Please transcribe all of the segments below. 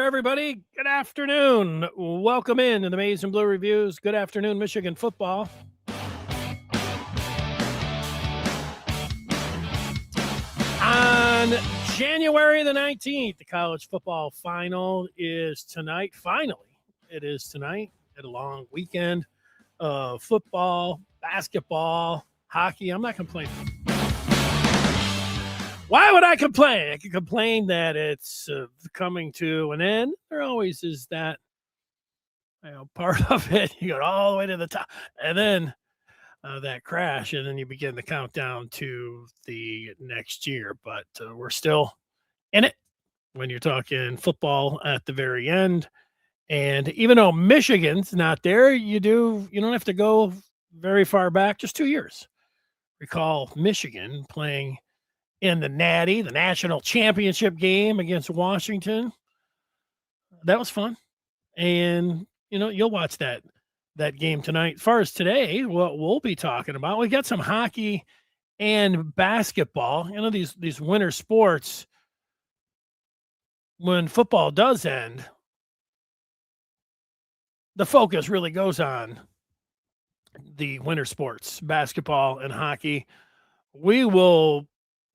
everybody. Good afternoon. Welcome in to the Maize and Blue Reviews. Good afternoon, Michigan football. On January the 19th, the college football final is tonight. Finally, it is tonight. Had a long weekend of football, basketball, hockey. I'm not complaining. Why would I complain? I can complain that it's coming to an end. There always is that part of it. You go all the way to the top, and then that crash, and then you begin the countdown to the next year. But we're still in it when you're talking football at the very end. And even though Michigan's not there, you don't have to go very far back, just 2 years. Recall Michigan playing in the Natty, the national championship game against Washington. That was fun. And, you'll watch that game tonight. As far as today, what we'll be talking about, we got some hockey and basketball. These winter sports, when football does end, the focus really goes on the winter sports, basketball and hockey. We will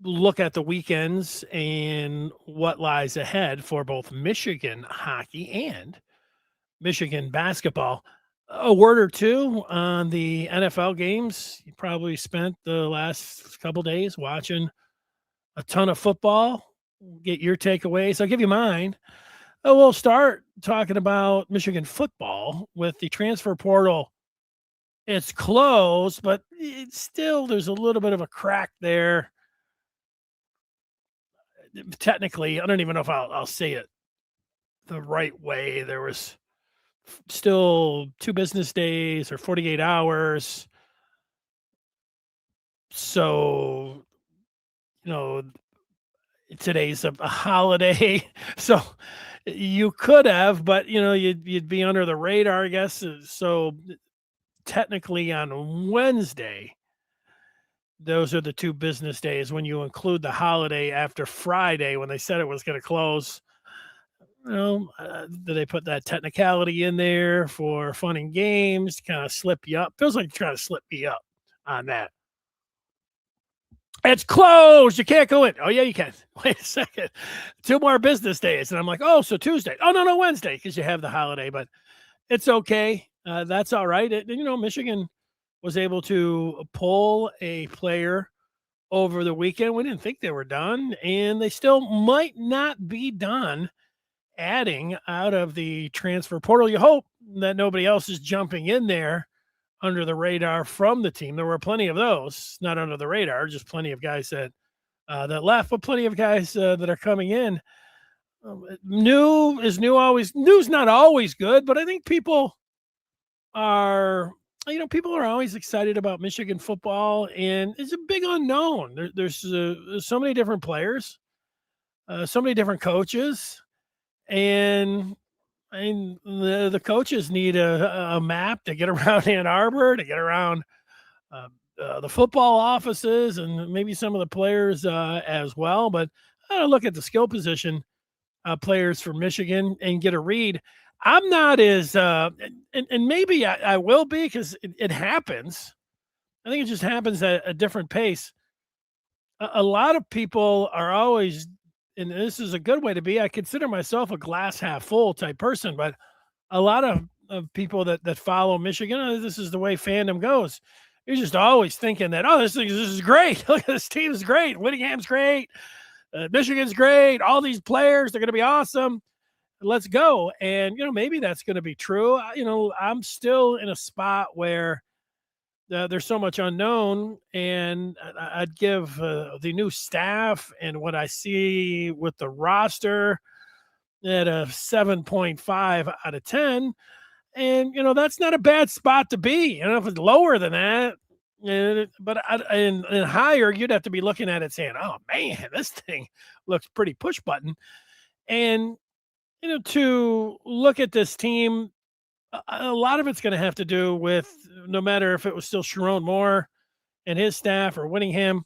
look at the weekends and what lies ahead for both Michigan hockey and Michigan basketball. A word or two on the NFL games. You probably spent the last couple days watching a ton of football. Get your takeaways. I'll give you mine. We'll start talking about Michigan football with the transfer portal. It's closed, but it's still, there's a little bit of a crack there. Technically, I don't even know if I'll say it the right way. There was still 2 business days or 48 hours. So, today's a holiday. So you could have, but you'd be under the radar, I guess. So technically on Wednesday, those are the 2 business days when you include the holiday after Friday when they said it was going to close. Do they put that technicality in there for fun and games to kind of slip you up? Feels like you're trying to slip me up on that. It's closed. You can't go in. Oh, yeah, you can. Wait a second. 2 more business days. And I'm like, oh, so Tuesday. Oh, no, Wednesday, because you have the holiday. But it's okay. That's all right. Michigan was able to pull a player over the weekend. We didn't think they were done, and they still might not be done adding out of the transfer portal. You hope that nobody else is jumping in there under the radar from the team. There were plenty of those, not under the radar, just plenty of guys that left, but plenty of guys that are coming in. New's not always good, but I think people are always excited about Michigan football, and it's a big unknown. There's so many different players, so many different coaches, and the coaches need a map to get around Ann Arbor, to get around the football offices, and maybe some of the players as well. But I look at the skill position players for Michigan and get a read. I'm not as, and maybe I will be, because it happens. I think it just happens at a different pace. A lot of people are always, and this is a good way to be, I consider myself a glass half full type person, but a lot of people that follow Michigan, this is the way fandom goes. You're just always thinking that, this is great. Look, this team is great. Whittingham's great. Michigan's great. All these players, they're going to be awesome. Let's go. And, maybe that's going to be true. I'm still in a spot where there's so much unknown, and I'd give the new staff and what I see with the roster at a 7.5 out of 10. And, that's not a bad spot to be. If it's lower than that, but and higher, you'd have to be looking at it saying, oh, man, this thing looks pretty push button. And, to look at this team, a lot of it's going to have to do with, no matter if it was still Sharon Moore and his staff or Whittingham,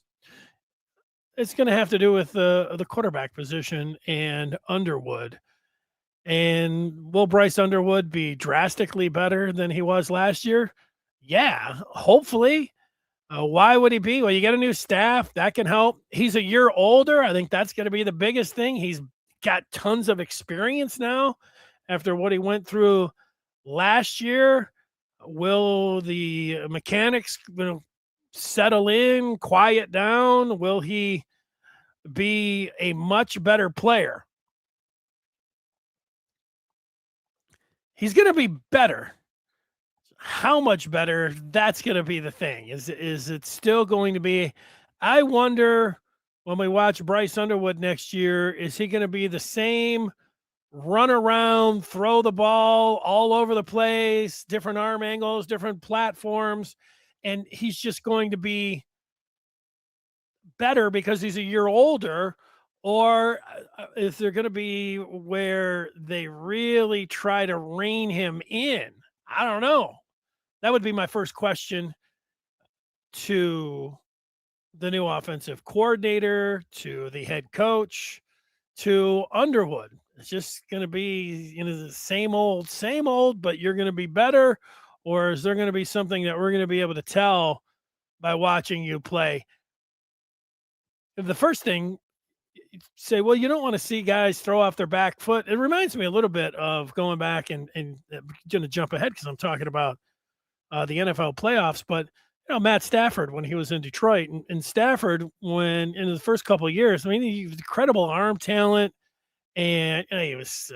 it's going to have to do with the quarterback position and Underwood. And will Bryce Underwood be drastically better than he was last year? Yeah, hopefully. Why would he be? Well, you get a new staff that can help. He's a year older. I think that's going to be the biggest thing. He's got tons of experience now after what he went through last year. Will the mechanics settle in, quiet down? Will he be a much better player? He's going to be better. How much better? That's going to be the thing. Is it still going to be? I wonder when we watch Bryce Underwood next year, is he going to be the same run around, throw the ball all over the place, different arm angles, different platforms, and he's just going to be better because he's a year older? Or is there going to be where they really try to rein him in? I don't know. That would be my first question to the new offensive coordinator, to the head coach, to Underwood. It's just going to be, the same old, but you're going to be better. Or is there going to be something that we're going to be able to tell by watching you play? The first thing, say, well, you don't want to see guys throw off their back foot. It reminds me a little bit of going back and going to jump ahead because I'm talking about the NFL playoffs, but Matt Stafford when he was in Detroit, and Stafford when in the first couple of years, I mean, he was incredible arm talent, and he was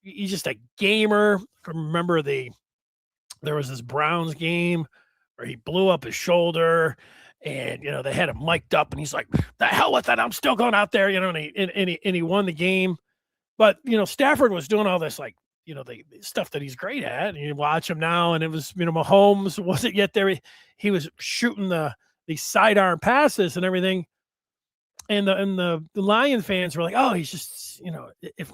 he's just a gamer. I remember there was this Browns game where he blew up his shoulder, and they had him mic'd up, and he's like, "The hell with that! I'm still going out there," and he won the game. But Stafford was doing all this the stuff that he's great at. And you watch him now, and it was Mahomes wasn't yet there. He was shooting these sidearm passes and everything. And the Lion fans were like, "Oh, he's just if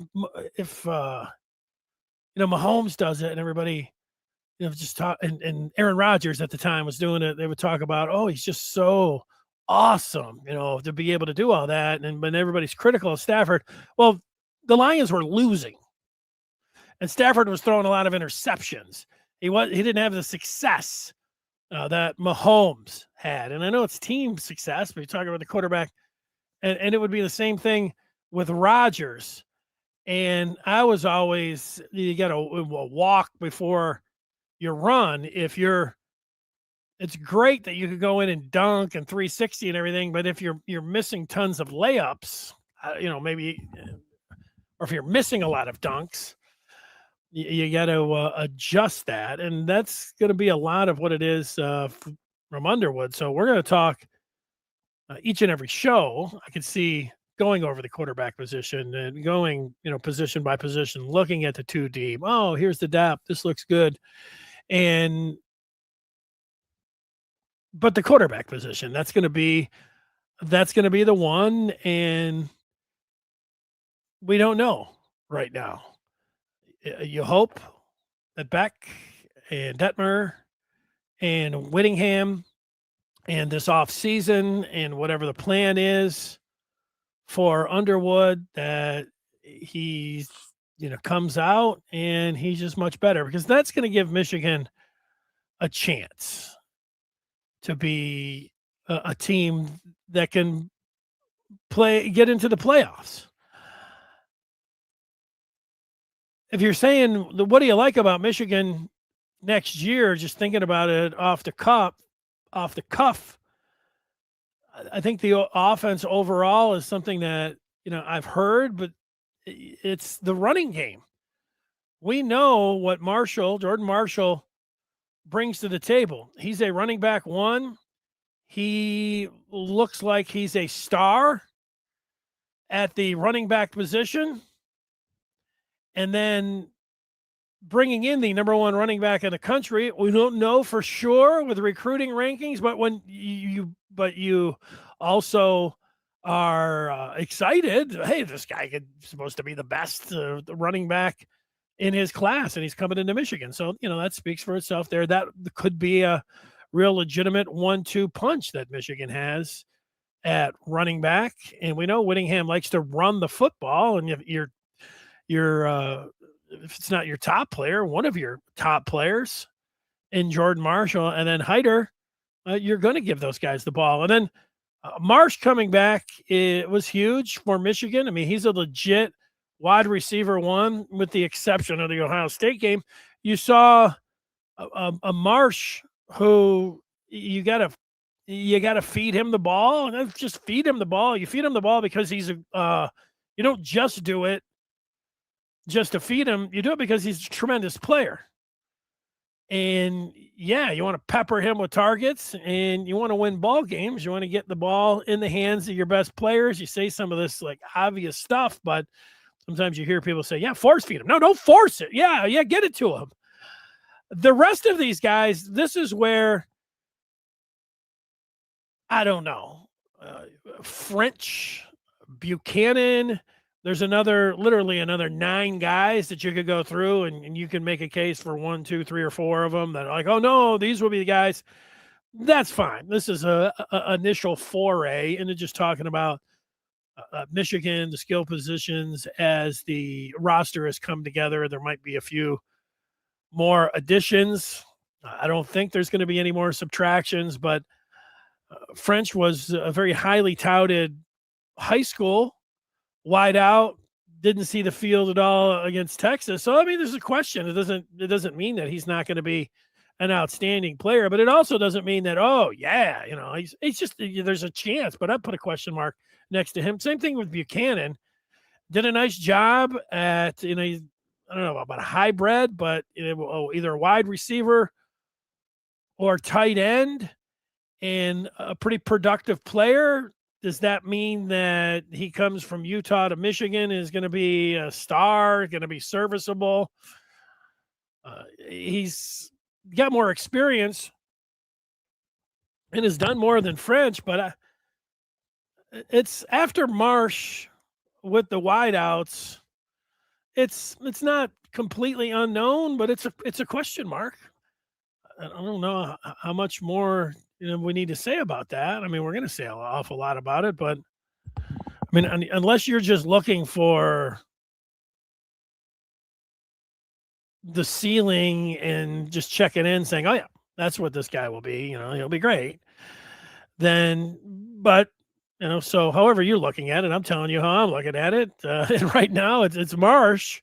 Mahomes does it," and everybody just talk. And Aaron Rodgers at the time was doing it. They would talk about, "Oh, he's just so awesome," to be able to do all that. And when everybody's critical of Stafford, well, the Lions were losing. And Stafford was throwing a lot of interceptions. He didn't have the success that Mahomes had. And I know it's team success, but you're talking about the quarterback. And it would be the same thing with Rodgers. And I was always, you got to walk before you run. It's great that you could go in and dunk and 360 and everything, but if you're missing tons of layups, maybe, or if you're missing a lot of dunks, you got to adjust that, and that's going to be a lot of what it is from Underwood. So we're going to talk each and every show. I could see going over the quarterback position and going, position by position, looking at the two deep. Oh, here's the depth. This looks good, but the quarterback position, that's going to be the one, and we don't know right now. You hope that Beck and Detmer and Whittingham and this off season and whatever the plan is for Underwood, that he comes out and he's just much better, because that's going to give Michigan a chance to be a team that can get into the playoffs. If you're saying, what do you like about Michigan next year, just thinking about it off the cuff, I think the offense overall is something that, I've heard, but it's the running game. We know what Jordan Marshall brings to the table. He's a running back one. He looks like he's a star at the running back position. And then bringing in the number one running back in the country, we don't know for sure with recruiting rankings, but when you also are excited. Hey, this guy supposed to be the best the running back in his class, and he's coming into Michigan. So, that speaks for itself there. That could be a real legitimate 1-2 punch that Michigan has at running back. And we know Whittingham likes to run the football, and you're your if it's not your top player, one of your top players in Jordan Marshall, and then Hyder, you're going to give those guys the ball. And then Marsh coming back, it was huge for Michigan. I mean, he's a legit wide receiver one, with the exception of the Ohio State game. You saw a Marsh who you got to feed him the ball. And just feed him the ball. You feed him the ball because he's you don't just do it just to feed him. You do it because he's a tremendous player. And yeah, you want to pepper him with targets, and you want to win ball games. You want to get the ball in the hands of your best players. You say some of this like obvious stuff, but sometimes you hear people say, yeah, force feed him. No, don't force it. Yeah, get it to him. The rest of these guys, this is where I don't know. French, Buchanan, there's literally another 9 guys that you could go through, and you can make a case for 1, 2, 3, or 4 of them that are like, oh no, these will be the guys. That's fine. This is a initial foray into just talking about Michigan, the skill positions as the roster has come together. There might be a few more additions. I don't think there's going to be any more subtractions, but French was a very highly touted high school wide out, didn't see the field at all against Texas. So I mean, there's a question. It doesn't mean that he's not going to be an outstanding player, but it also doesn't mean that, oh yeah, he's just, there's a chance. But I put a question mark next to him. Same thing with Buchanan. Did a nice job at, I don't know about a hybrid, but either a wide receiver or tight end, and a pretty productive player. Does that mean that he comes from Utah to Michigan and is going to be a star, going to be serviceable? He's got more experience and has done more than French, but it's after Marsh with the wideouts. It's not completely unknown, but it's a question mark. I don't know how much more we need to say about that. I mean, we're going to say an awful lot about it, but I mean, unless you're just looking for the ceiling and just checking in, saying, "Oh yeah, that's what this guy will be," he'll be great. Then, but so however you're looking at it, I'm telling you how I'm looking at it. And right now, it's Marsh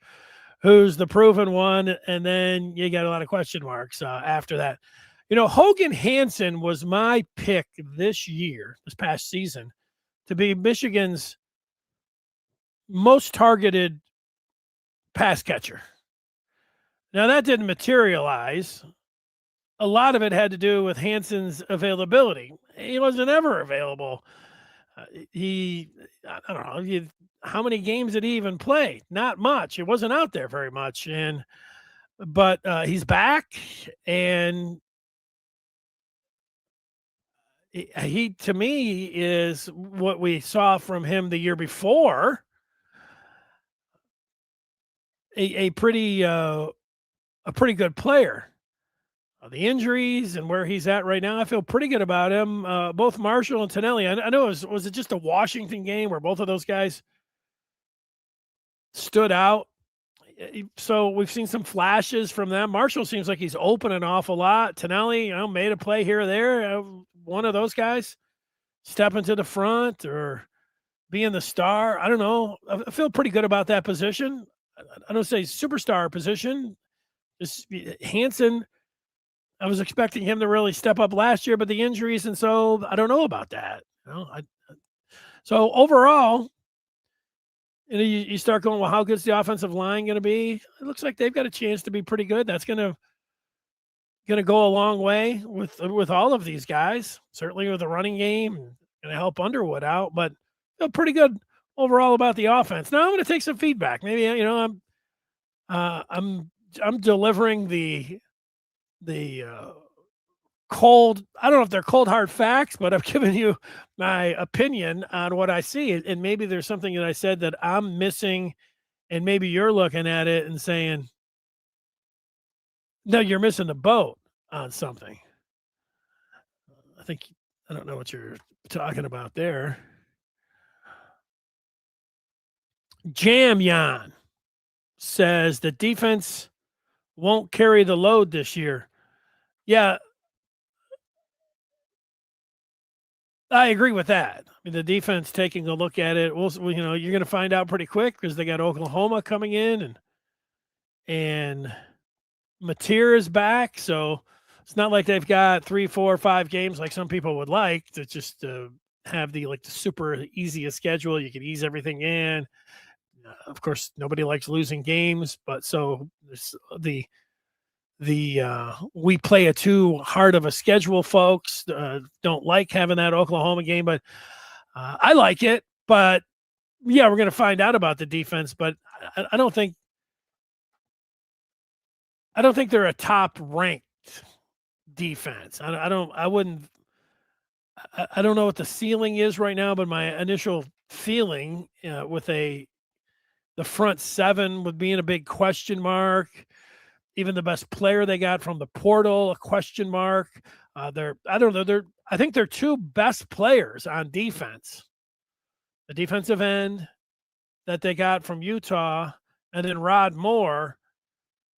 who's the proven one, and then you got a lot of question marks after that. Hogan Hansen was my pick this past season, to be Michigan's most targeted pass catcher. Now, that didn't materialize. A lot of it had to do with Hansen's availability. He wasn't ever available. I don't know, how many games did he even play? Not much. It wasn't out there very much. But he's back, and he to me is what we saw from him the year before, a pretty good player. The injuries and where he's at right now, I feel pretty good about him. Both Marshall and Tonelli. I know was it just a Washington game where both of those guys stood out? So we've seen some flashes from them. Marshall seems like he's open an awful lot. Tonelli, made a play here or there. One of those guys stepping to the front or being the star. I don't know. I feel pretty good about that position. I don't say superstar position. Just Hansen, I was expecting him to really step up last year, but the injuries, and so I don't know about that. So overall, you start going, well, how good's the offensive line going to be? It looks like they've got a chance to be pretty good. That's going to go a long way with all of these guys. Certainly with the running game, going to help Underwood out, but feel pretty good overall about the offense. Now I'm going to take some feedback. Maybe I'm delivering the cold. I don't know if they're cold hard facts, but I've given you my opinion on what I see, and maybe there's something that I said that I'm missing, and maybe you're looking at it and saying, no, you're missing the boat on something. I don't know what you're talking about there. Jam Yan. says the defense won't carry the load this year. Yeah, I agree with that. I mean, the defense taking a look at it, you're going to find out pretty quick because they got Oklahoma coming in and Mateer is back, so it's not like they've got 3, 4, 5 games like some people would like to just have the super easiest schedule. You can ease everything in. Of course, nobody likes losing games, but so we play a too hard of a schedule, folks. Don't like having that Oklahoma game, but I like it. But yeah, we're going to find out about the defense, but I don't think they're a top ranked defense. I don't know what the ceiling is right now, but my initial feeling with the front seven with being a big question mark, even the best player they got from the portal, a question mark. I think their two best players on defense, the defensive end that they got from Utah, and then Rod Moore.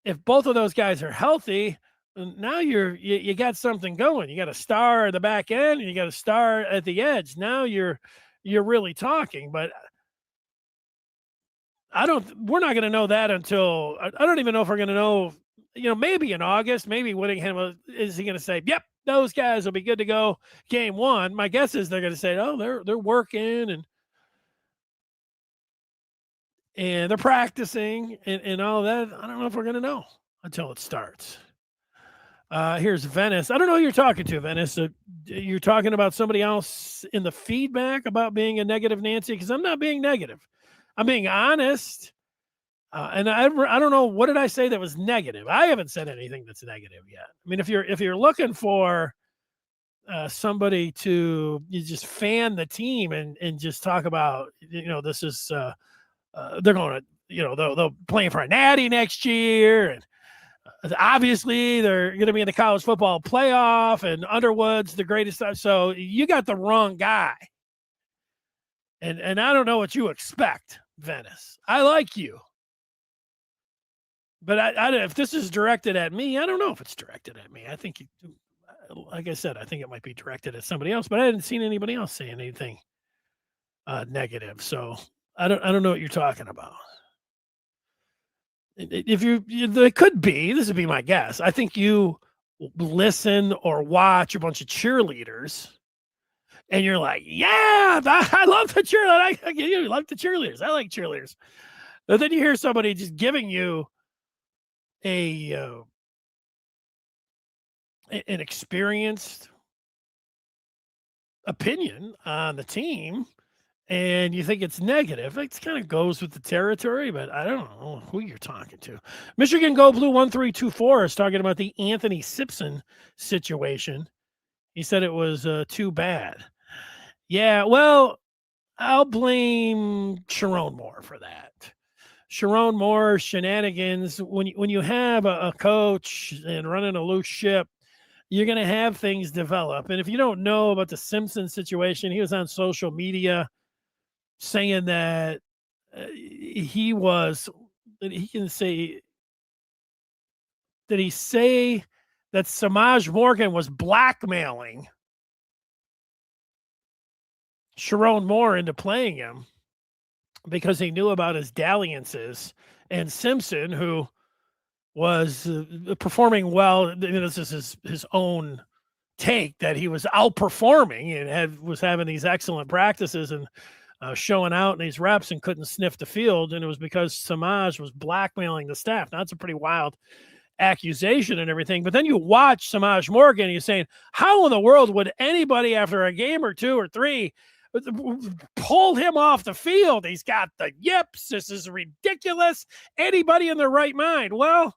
If both of those guys are healthy, now you got something going. You got a star at the back end, and you got a star at the edge. Now you're really talking. But we're not going to know that until I don't even know if we're going to know. Maybe in August. Maybe Whittingham is he going to say, "Yep, those guys will be good to go game one." My guess is they're going to say, "Oh, they're working and they're practicing and all of that." I don't know if we're going to know until it starts. Here's Venice. I don't know who you're talking to, Venice. You're talking about somebody else in the feedback about being a negative Nancy, because I'm not being negative. I'm being honest. And I don't know, what did I say that was negative? I haven't said anything that's negative yet. I mean, if you're looking for somebody to just fan the team and just talk about, this is they're going to, they'll playing for a natty next year, and obviously they're going to be in the college football playoff, and Underwood's the greatest. So you got the wrong guy. And I don't know what you expect, Venice. I like you. But if this is directed at me, I don't know if it's directed at me. I think, like I said, I think it might be directed at somebody else, but I hadn't seen anybody else saying anything negative. So I don't know what you're talking about. If it could be, this would be my guess. I think you listen or watch a bunch of cheerleaders and you're like, yeah, I love the cheerleaders. You like the cheerleaders. I like cheerleaders. But then you hear somebody just giving you an experienced opinion on the team, and you think it's negative. It kind of goes with the territory, but I don't know who you're talking to. Michigan Go Blue 1324 is talking about the Anthony Simpson situation. He said it was too bad. Yeah, well, I'll blame Sharon Moore for that. Sharon Moore shenanigans. When you have a coach and running a loose ship, you're going to have things develop. And if you don't know about the Simpson situation, he was on social media saying that he say that Samaj Morgan was blackmailing Sharon Moore into playing him because he knew about his dalliances, and Simpson, who was performing well, this is his own take, that he was outperforming and was having these excellent practices and showing out in these reps and couldn't sniff the field. And it was because Samaj was blackmailing the staff. Now, that's a pretty wild accusation and everything. But then you watch Samaj Morgan and you're saying, how in the world would anybody after a game or two or three pull him off the field? He's got the yips. This is ridiculous. Anybody in their right mind? Well,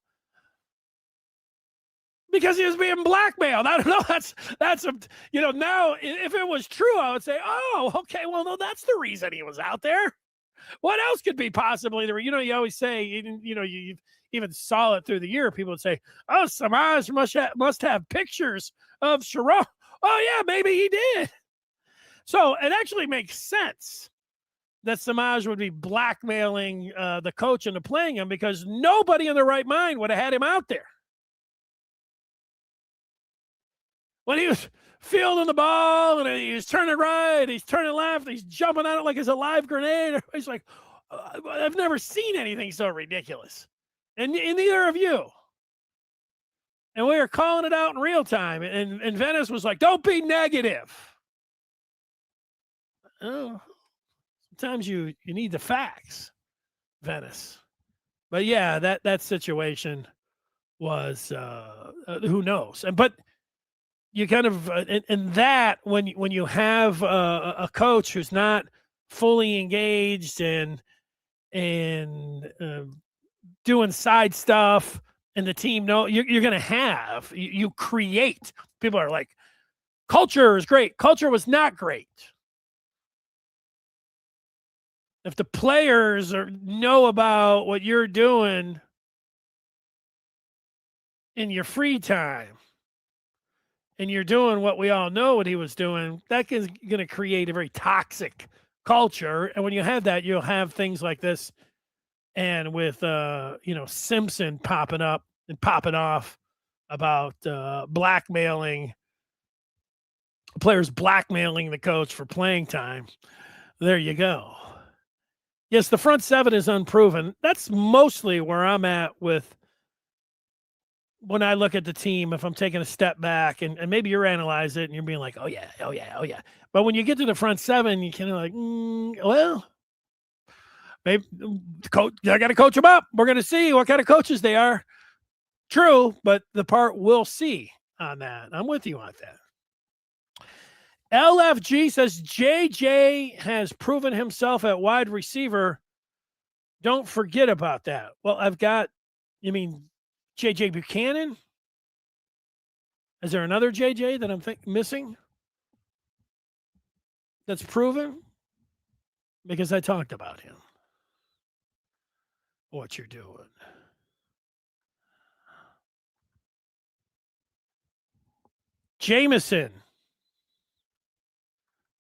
because he was being blackmailed. I don't know. That's now if it was true, I would say, oh, okay, well, no, that's the reason he was out there. What else could be possibly there? You always say, you even saw it through the year. People would say, oh, Samaj must have pictures of Sharon. Oh, yeah, maybe he did. So it actually makes sense that Samaj would be blackmailing the coach into playing him because nobody in their right mind would have had him out there. When he was fielding the ball and he's turning right, he's turning left, he's jumping on it like it's a live grenade. He's like, I've never seen anything so ridiculous. And neither of you. And we were calling it out in real time. And Venice was like, don't be negative. Oh, sometimes you need the facts, Venice. But yeah, that situation was who knows. But you kind of and that when you have a coach who's not fully engaged and doing side stuff, and the team you're going to have you create. People are like, culture is great. Culture was not great. If the players know about what you're doing in your free time, and you're doing what we all know what he was doing, that is going to create a very toxic culture. And when you have that, you'll have things like this. And with, Simpson popping up and popping off about blackmailing players, blackmailing the coach for playing time. There you go. Yes, the front seven is unproven. That's mostly where I'm at with when I look at the team, if I'm taking a step back and maybe you're analyzing it and you're being like, oh yeah. But when you get to the front seven, you kind of like, well, maybe coach, I got to coach them up. We're going to see what kind of coaches they are. True, but the part we'll see on that. I'm with you on that. LFG says JJ has proven himself at wide receiver. Don't forget about that. Well, you mean JJ Buchanan? Is there another JJ that I'm missing that's proven? Because I talked about him. What you're doing. Jameson.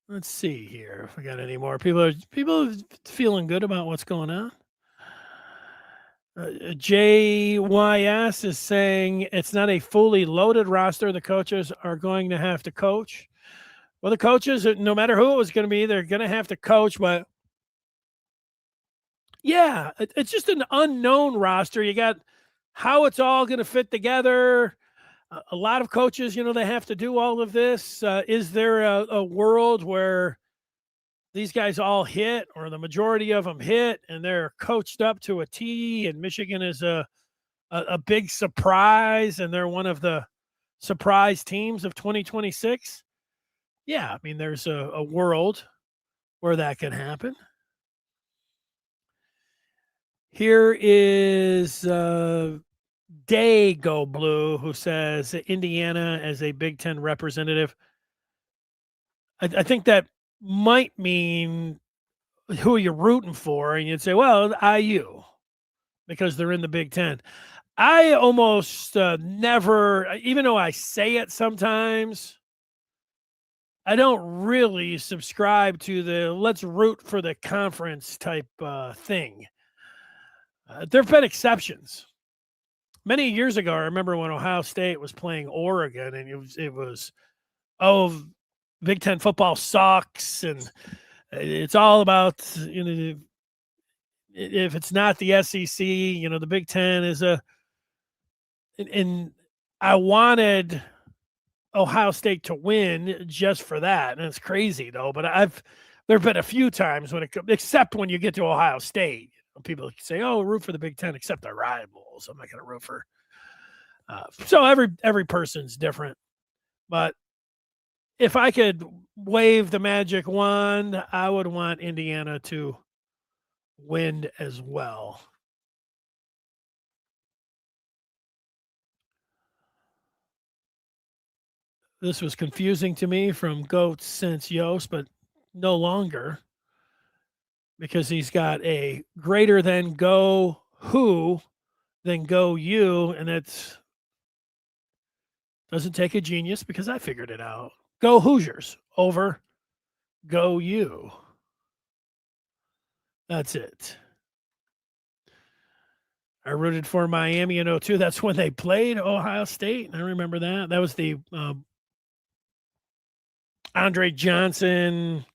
Let's see here if we got any more. People feeling good about what's going on. JYS is saying it's not a fully loaded roster. The coaches are going to have to coach. Well, the coaches, no matter who it was going to be, they're going to have to coach. But yeah, it's just an unknown roster. You got how it's all going to fit together. A lot of coaches, they have to do all of this. Is there a world where these guys all hit, or the majority of them hit, and they're coached up to a T, and Michigan is a big surprise, and they're one of the surprise teams of 2026? Yeah, I mean, there's a world where that can happen. Here is Day Go Blue, who says Indiana as a Big Ten representative. I think that might mean who you're rooting for, and you'd say, well, IU, because they're in the Big Ten. I almost never, even though I say it sometimes, I don't really subscribe to the let's root for the conference type thing. There have been exceptions. Many years ago, I remember when Ohio State was playing Oregon, and it was Big Ten football sucks, and it's all about, if it's not the SEC, the Big Ten is and I wanted Ohio State to win just for that. And it's crazy though, but there've been a few times except when you get to Ohio State, people say, oh, root for the Big Ten, except our rivals. I'm not going to root for. So every person's different, but if I could wave the magic wand, I would want Indiana to win as well. This was confusing to me from Goats since Yost, but no longer, because he's got a greater than go who than go you, and it doesn't take a genius because I figured it out. Go Hoosiers over go you. That's it. I rooted for Miami in '02. That's when they played Ohio State. I remember that. That was the Andre Johnson,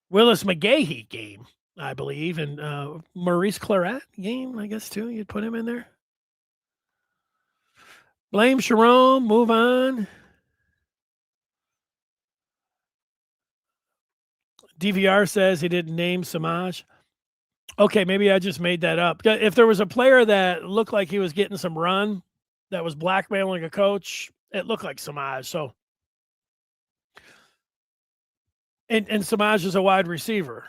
Willis McGahee game, I believe, and Maurice Claret game, I guess, too. You'd put him in there. Blame Sharon, move on. DVR says he didn't name Samaj. Okay, maybe I just made that up. If there was a player that looked like he was getting some run that was blackmailing a coach, it looked like Samaj. So, and Samaj is a wide receiver,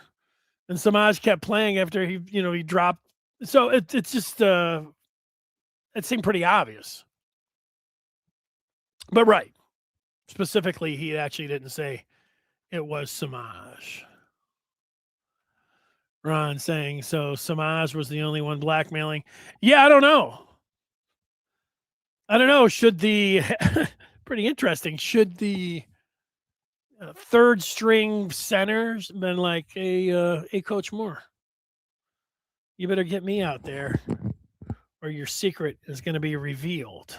and Samaj kept playing after he dropped. So it's just it seemed pretty obvious. But right, specifically, he actually didn't say it was Samaj. Ron saying, so Samaj was the only one blackmailing. Yeah, I don't know. Should the pretty interesting? Should the third string centers been like, hey, Coach Moore, you better get me out there, or your secret is going to be revealed.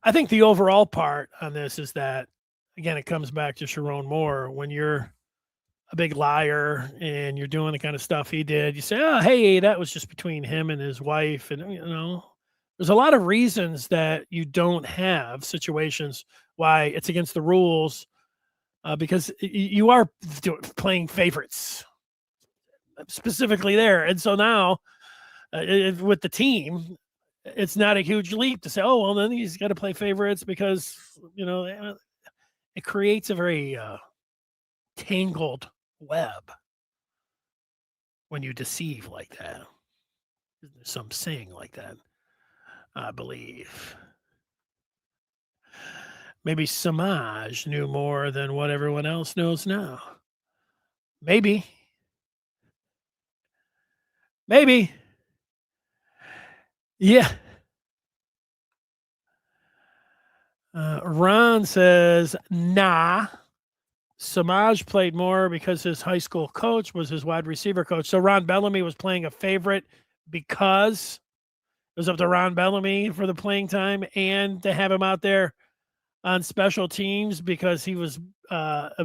I think the overall part on this is that, again, it comes back to Sharon Moore. When you're a big liar and you're doing the kind of stuff he did, you say, oh, hey, that was just between him and his wife. And, there's a lot of reasons that you don't have situations why it's against the rules because you are playing favorites specifically there. And so now with the team, it's not a huge leap to say, oh, well, then he's got to play favorites because, it creates a very tangled web when you deceive like that. There's some saying like that, I believe. Maybe Samaj knew more than what everyone else knows now. Maybe. Yeah. Ron says, nah. Samaj played more because his high school coach was his wide receiver coach. So Ron Bellamy was playing a favorite because it was up to Ron Bellamy for the playing time and to have him out there on special teams because he was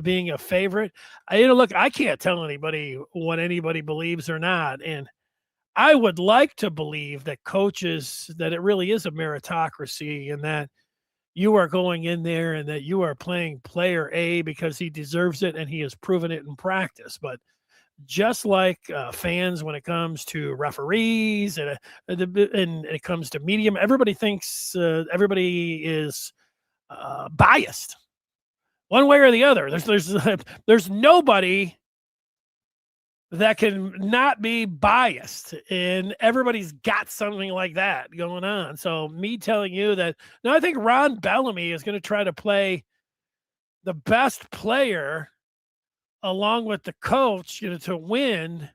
being a favorite. Look, I can't tell anybody what anybody believes or not. And I would like to believe that coaches, that it really is a meritocracy and that you are going in there and that you are playing player A because he deserves it and he has proven it in practice. But just like fans, when it comes to referees and it comes to medium, everybody thinks everybody is biased one way or the other. There's nobody that can not be biased, and everybody's got something like that going on. So me telling you that, no, I think Ron Bellamy is going to try to play the best player along with the coach, to win.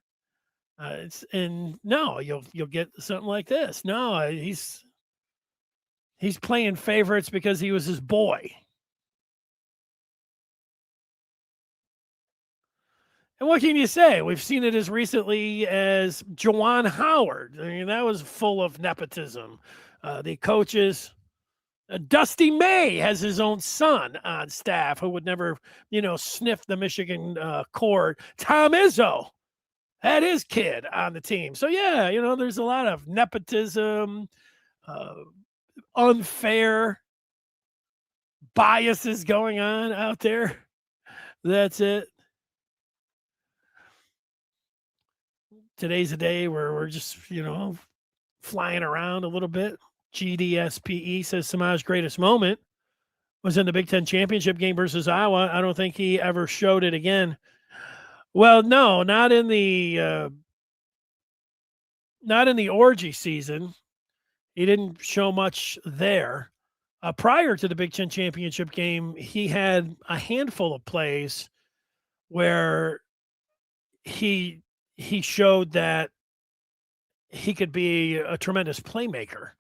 You'll get something like this. No, he's playing favorites because he was his boy. And what can you say? We've seen it as recently as Juwan Howard. I mean, that was full of nepotism. The coaches, Dusty May has his own son on staff who would never, sniff the Michigan cord. Tom Izzo had his kid on the team. So, yeah, there's a lot of nepotism, unfair biases going on out there. That's it. Today's a day where we're just, flying around a little bit. GDSPE says Samaj's greatest moment was in the Big Ten championship game versus Iowa. I don't think he ever showed it again. Well, no, not in the orgy season. He didn't show much there. Prior to the Big Ten championship game, he had a handful of plays where he showed that he could be a tremendous playmaker,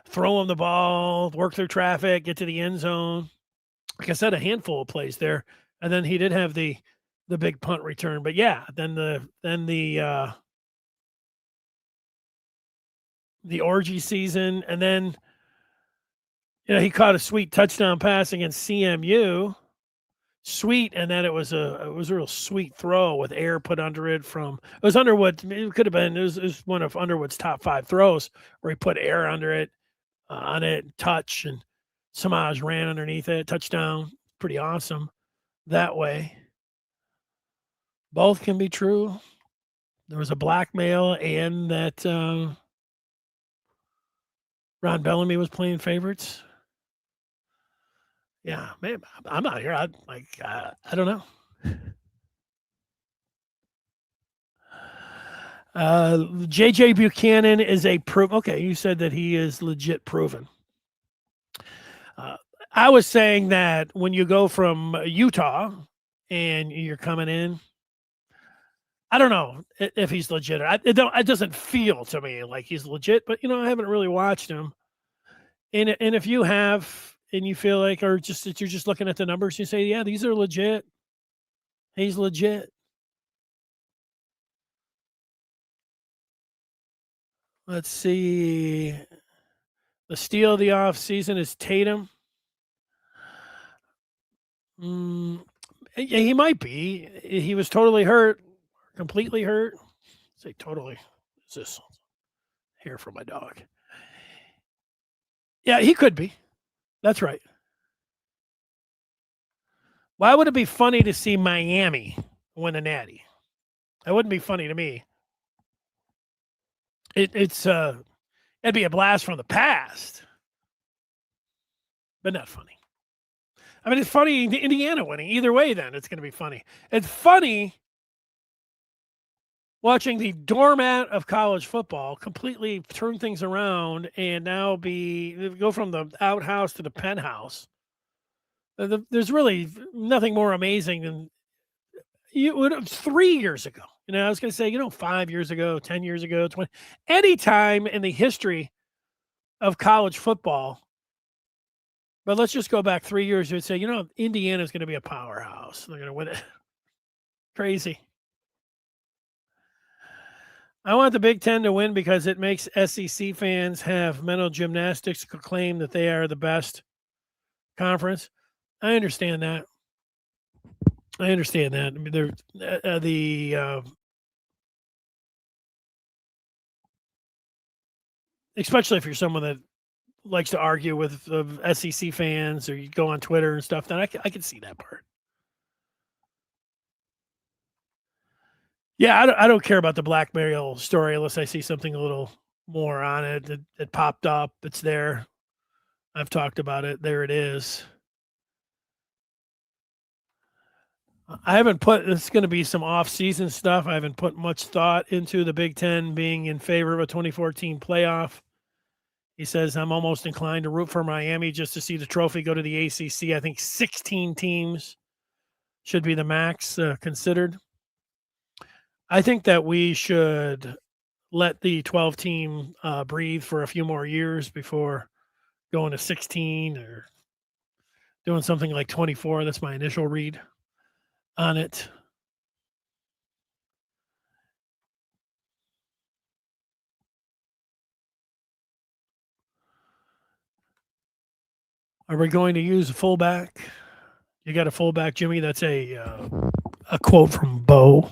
throw him the ball, work through traffic, get to the end zone. Like I said, a handful of plays there. And then he did have the the big punt return. But yeah, the orgy season, and then he caught a sweet touchdown pass against CMU. Sweet, and then it was a real sweet throw with air put under it from it was Underwood. It could have been it was one of Underwood's top 5 throws where he put air under it on it, touch, and Samaj ran underneath it, touchdown. Pretty awesome that way. Both can be true. There was a blackmail and that Ron Bellamy was playing favorites. Yeah, man, I'm not here. I don't know. JJ Buchanan is a proof. Okay, you said that he is legit proven. Uh, I was saying that when you go from Utah and you're coming in, I don't know if he's legit. It doesn't feel to me like he's legit, but I haven't really watched him. And if you have, and you feel like, or just that you're just looking at the numbers, you say, yeah, these are legit. He's legit. Let's see. The steal of the offseason is Tatum. Yeah, he might be. He was totally hurt, completely hurt. Say totally. Is this hair from my dog? Yeah, he could be. That's right. Why would it be funny to see Miami win a natty? That wouldn't be funny to me. It'd be a blast from the past, but not funny. I mean, it's funny Indiana winning. Either way, then it's going to be funny. It's funny watching the doormat of college football completely turn things around and now go from the outhouse to the penthouse. There's really nothing more amazing than 3 years ago. I was going to say, 5 years ago, 10 years ago, 20, any time in the history of college football. But let's just go back 3 years and say, Indiana's going to be a powerhouse. They're going to win it. Crazy. I want the Big Ten to win because it makes SEC fans have mental gymnastics to claim that they are the best conference. I understand that. I mean, especially if you're someone that likes to argue with SEC fans, or you go on Twitter and stuff, then I can see that part. Yeah, I don't care about the blackmail story unless I see something a little more on it. It popped up. It's there. I've talked about it. There it is. I haven't put. It's going to be some off-season stuff. I haven't put much thought into the Big Ten being in favor of a 2014 playoff. He says, I'm almost inclined to root for Miami just to see the trophy go to the ACC. I think 16 teams should be the max considered. I think that we should let the 12 team breathe for a few more years before going to 16 or doing something like 24. That's my initial read on it. Are we going to use a fullback? You got a fullback, Jimmy? That's a quote from Bo.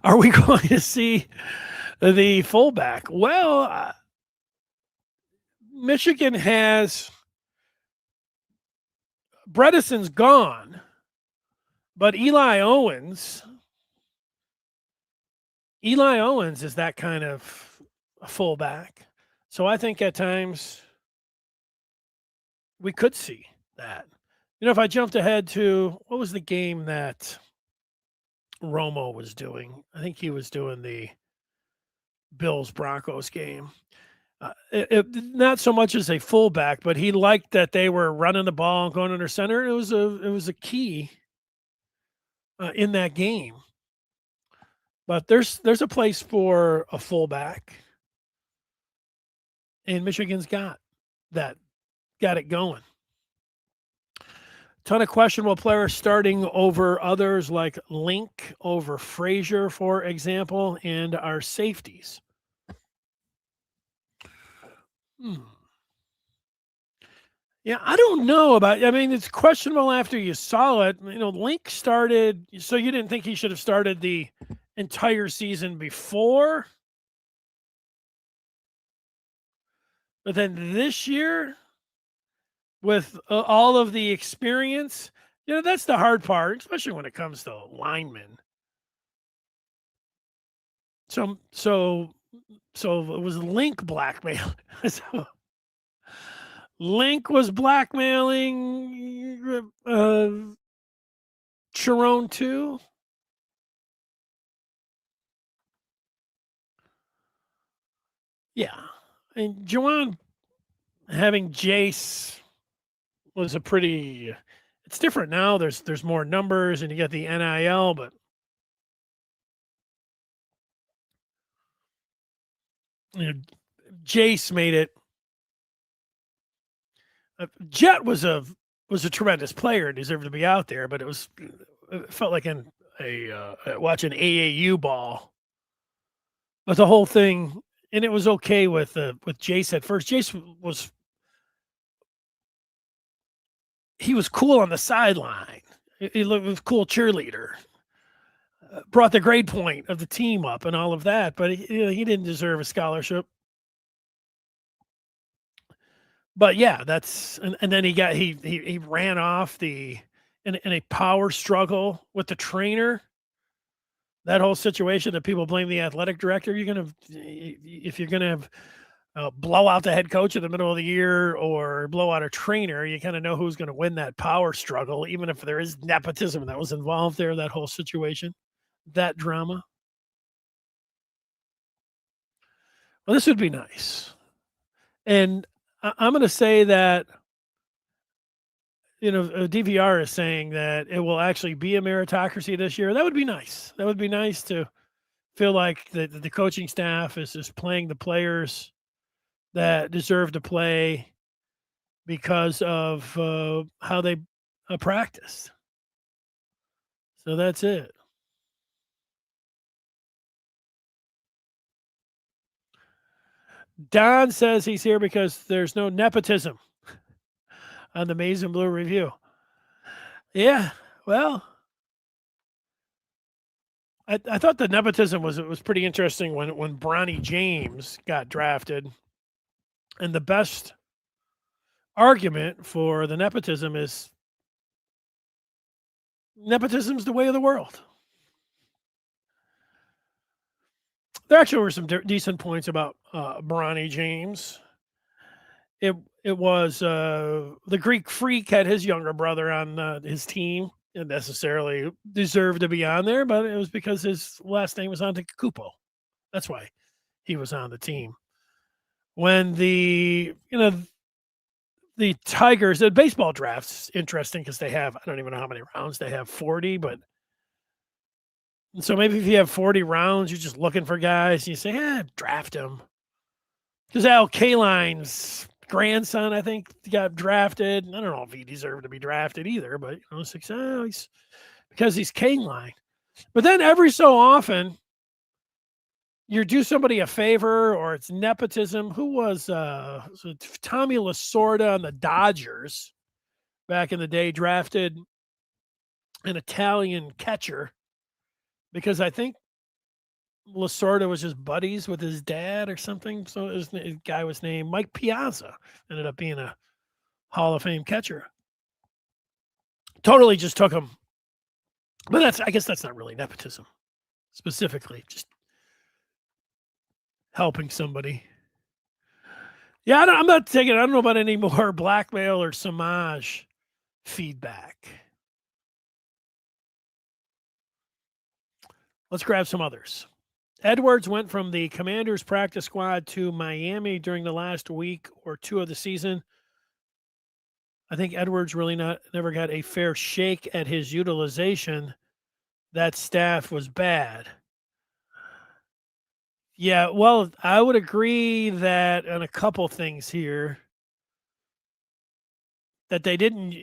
Are we going to see the fullback? Well, Michigan has Bredesen's gone, but Eli Owens is that kind of a fullback. So I think at times we could see that. If I jumped ahead to what was the game that Romo was doing? I think he was doing the Bills-Broncos game. Not so much as a fullback, but he liked that they were running the ball and going under center. It was a key in that game. But there's a place for a fullback, and Michigan's got it going. Ton of questionable players starting over others like Link over Frazier, for example, and our safeties. Hmm. Yeah, I don't know about. I mean, it's questionable after you saw it. Link started, so you didn't think he should have started the entire season before, but then this year with all of the experience, that's the hard part, especially when it comes to linemen. So, so it was Link blackmail. So Link was blackmailing Sharon too. Yeah, and Joanne having Jace was a pretty. It's different now. There's more numbers, and you got the NIL, but you know, Jace made it. Jet was a tremendous player and deserved to be out there, but it felt like in a watching AAU ball. But the whole thing, and it was okay with Jace at first. Jace he was cool on the sideline. He looked was a cool cheerleader. Brought the grade point of the team up and all of that, but he didn't deserve a scholarship. But yeah, and then he ran off in a power struggle with the trainer. That whole situation that people blame the athletic director. If you're gonna have blow out the head coach in the middle of the year or blow out a trainer, you kind of know who's going to win that power struggle, even if there is nepotism that was involved there. That whole situation, that drama. Well, this would be nice, and I'm going to say that DVR is saying that it will actually be a meritocracy this year. That would be nice. That would be nice to feel like the coaching staff is just playing the players that deserve to play because of how they practice. So that's it. Don says he's here because there's no nepotism on the Maize and Blue review. Yeah, well, I thought the nepotism was pretty interesting when Bronny James got drafted, and the best argument for the nepotism's the way of the world. There actually were some decent points about Bronny James. It was the Greek Freak had his younger brother on his team. Didn't necessarily deserve to be on there, but it was because his last name was Antetokounmpo. That's why he was on the team. When the Tigers, the baseball draft's interesting because they have, I don't even know how many rounds they have, 40, but so maybe if you have 40 rounds, you're just looking for guys, and you say, draft him. Because Al Kaline's grandson, I think, got drafted. I don't know if he deserved to be drafted either, but it's like, he's because he's Kaline. But then every so often, you do somebody a favor or it's nepotism. Who was Tommy Lasorda on the Dodgers back in the day drafted an Italian catcher because I think Lasorda was just buddies with his dad or something. So his guy was named Mike Piazza. Ended up being a Hall of Fame catcher. Totally just took him. But I guess that's not really nepotism specifically, just helping somebody. Yeah, I'm not taking. I don't know about any more blackmail or Samaj feedback. Let's grab some others. Edwards went from the Commanders practice squad to Miami during the last week or two of the season. I think Edwards really never got a fair shake at his utilization. That staff was bad. Yeah, well, I would agree that on a couple things here that they didn't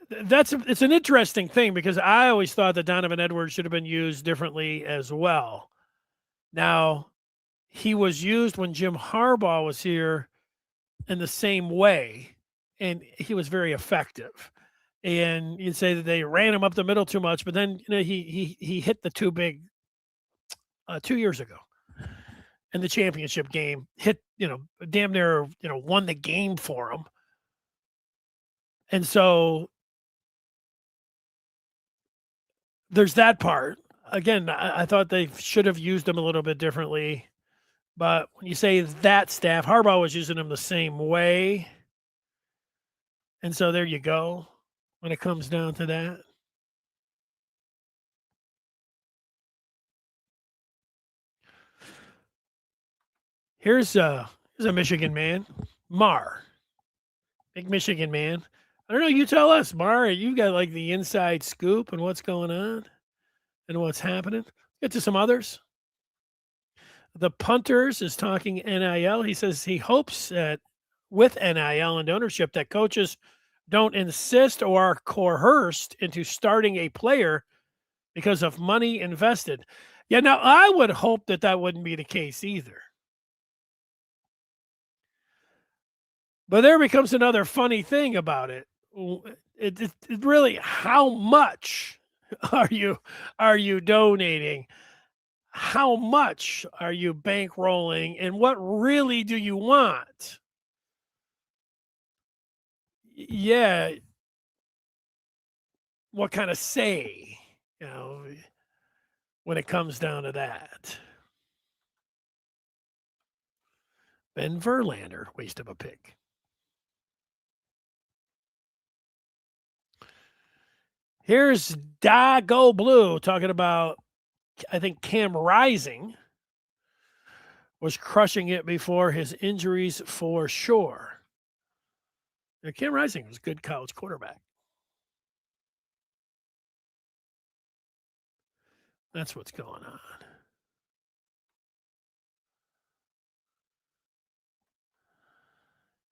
It's an interesting thing because I always thought that Donovan Edwards should have been used differently as well. Now, he was used when Jim Harbaugh was here in the same way, and he was very effective. And you'd say that they ran him up the middle too much, but then he hit the too big 2 years ago in the championship game. Hit damn near won the game for him, and so there's that part. Again, I thought they should have used him a little bit differently. But when you say that staff, Harbaugh was using him the same way. And so there you go when it comes down to that. Here's a Michigan man, Mar. Big Michigan man. I don't know, you tell us, Mar, you got like the inside scoop and what's going on and what's happening. Get to some others. The Punters is talking NIL. He says he hopes that with NIL and ownership that coaches don't insist or are coerced into starting a player because of money invested. Yeah, now I would hope that wouldn't be the case either. But there becomes another funny thing about it. It really, how much are you donating? How much are you bankrolling, and what really do you want? Yeah, what kind of say, when it comes down to that? Ben Verlander, waste of a pick. Here's Dago Blue talking about, I think Cam Rising was crushing it before his injuries for sure. Now, Cam Rising was a good college quarterback. That's what's going on.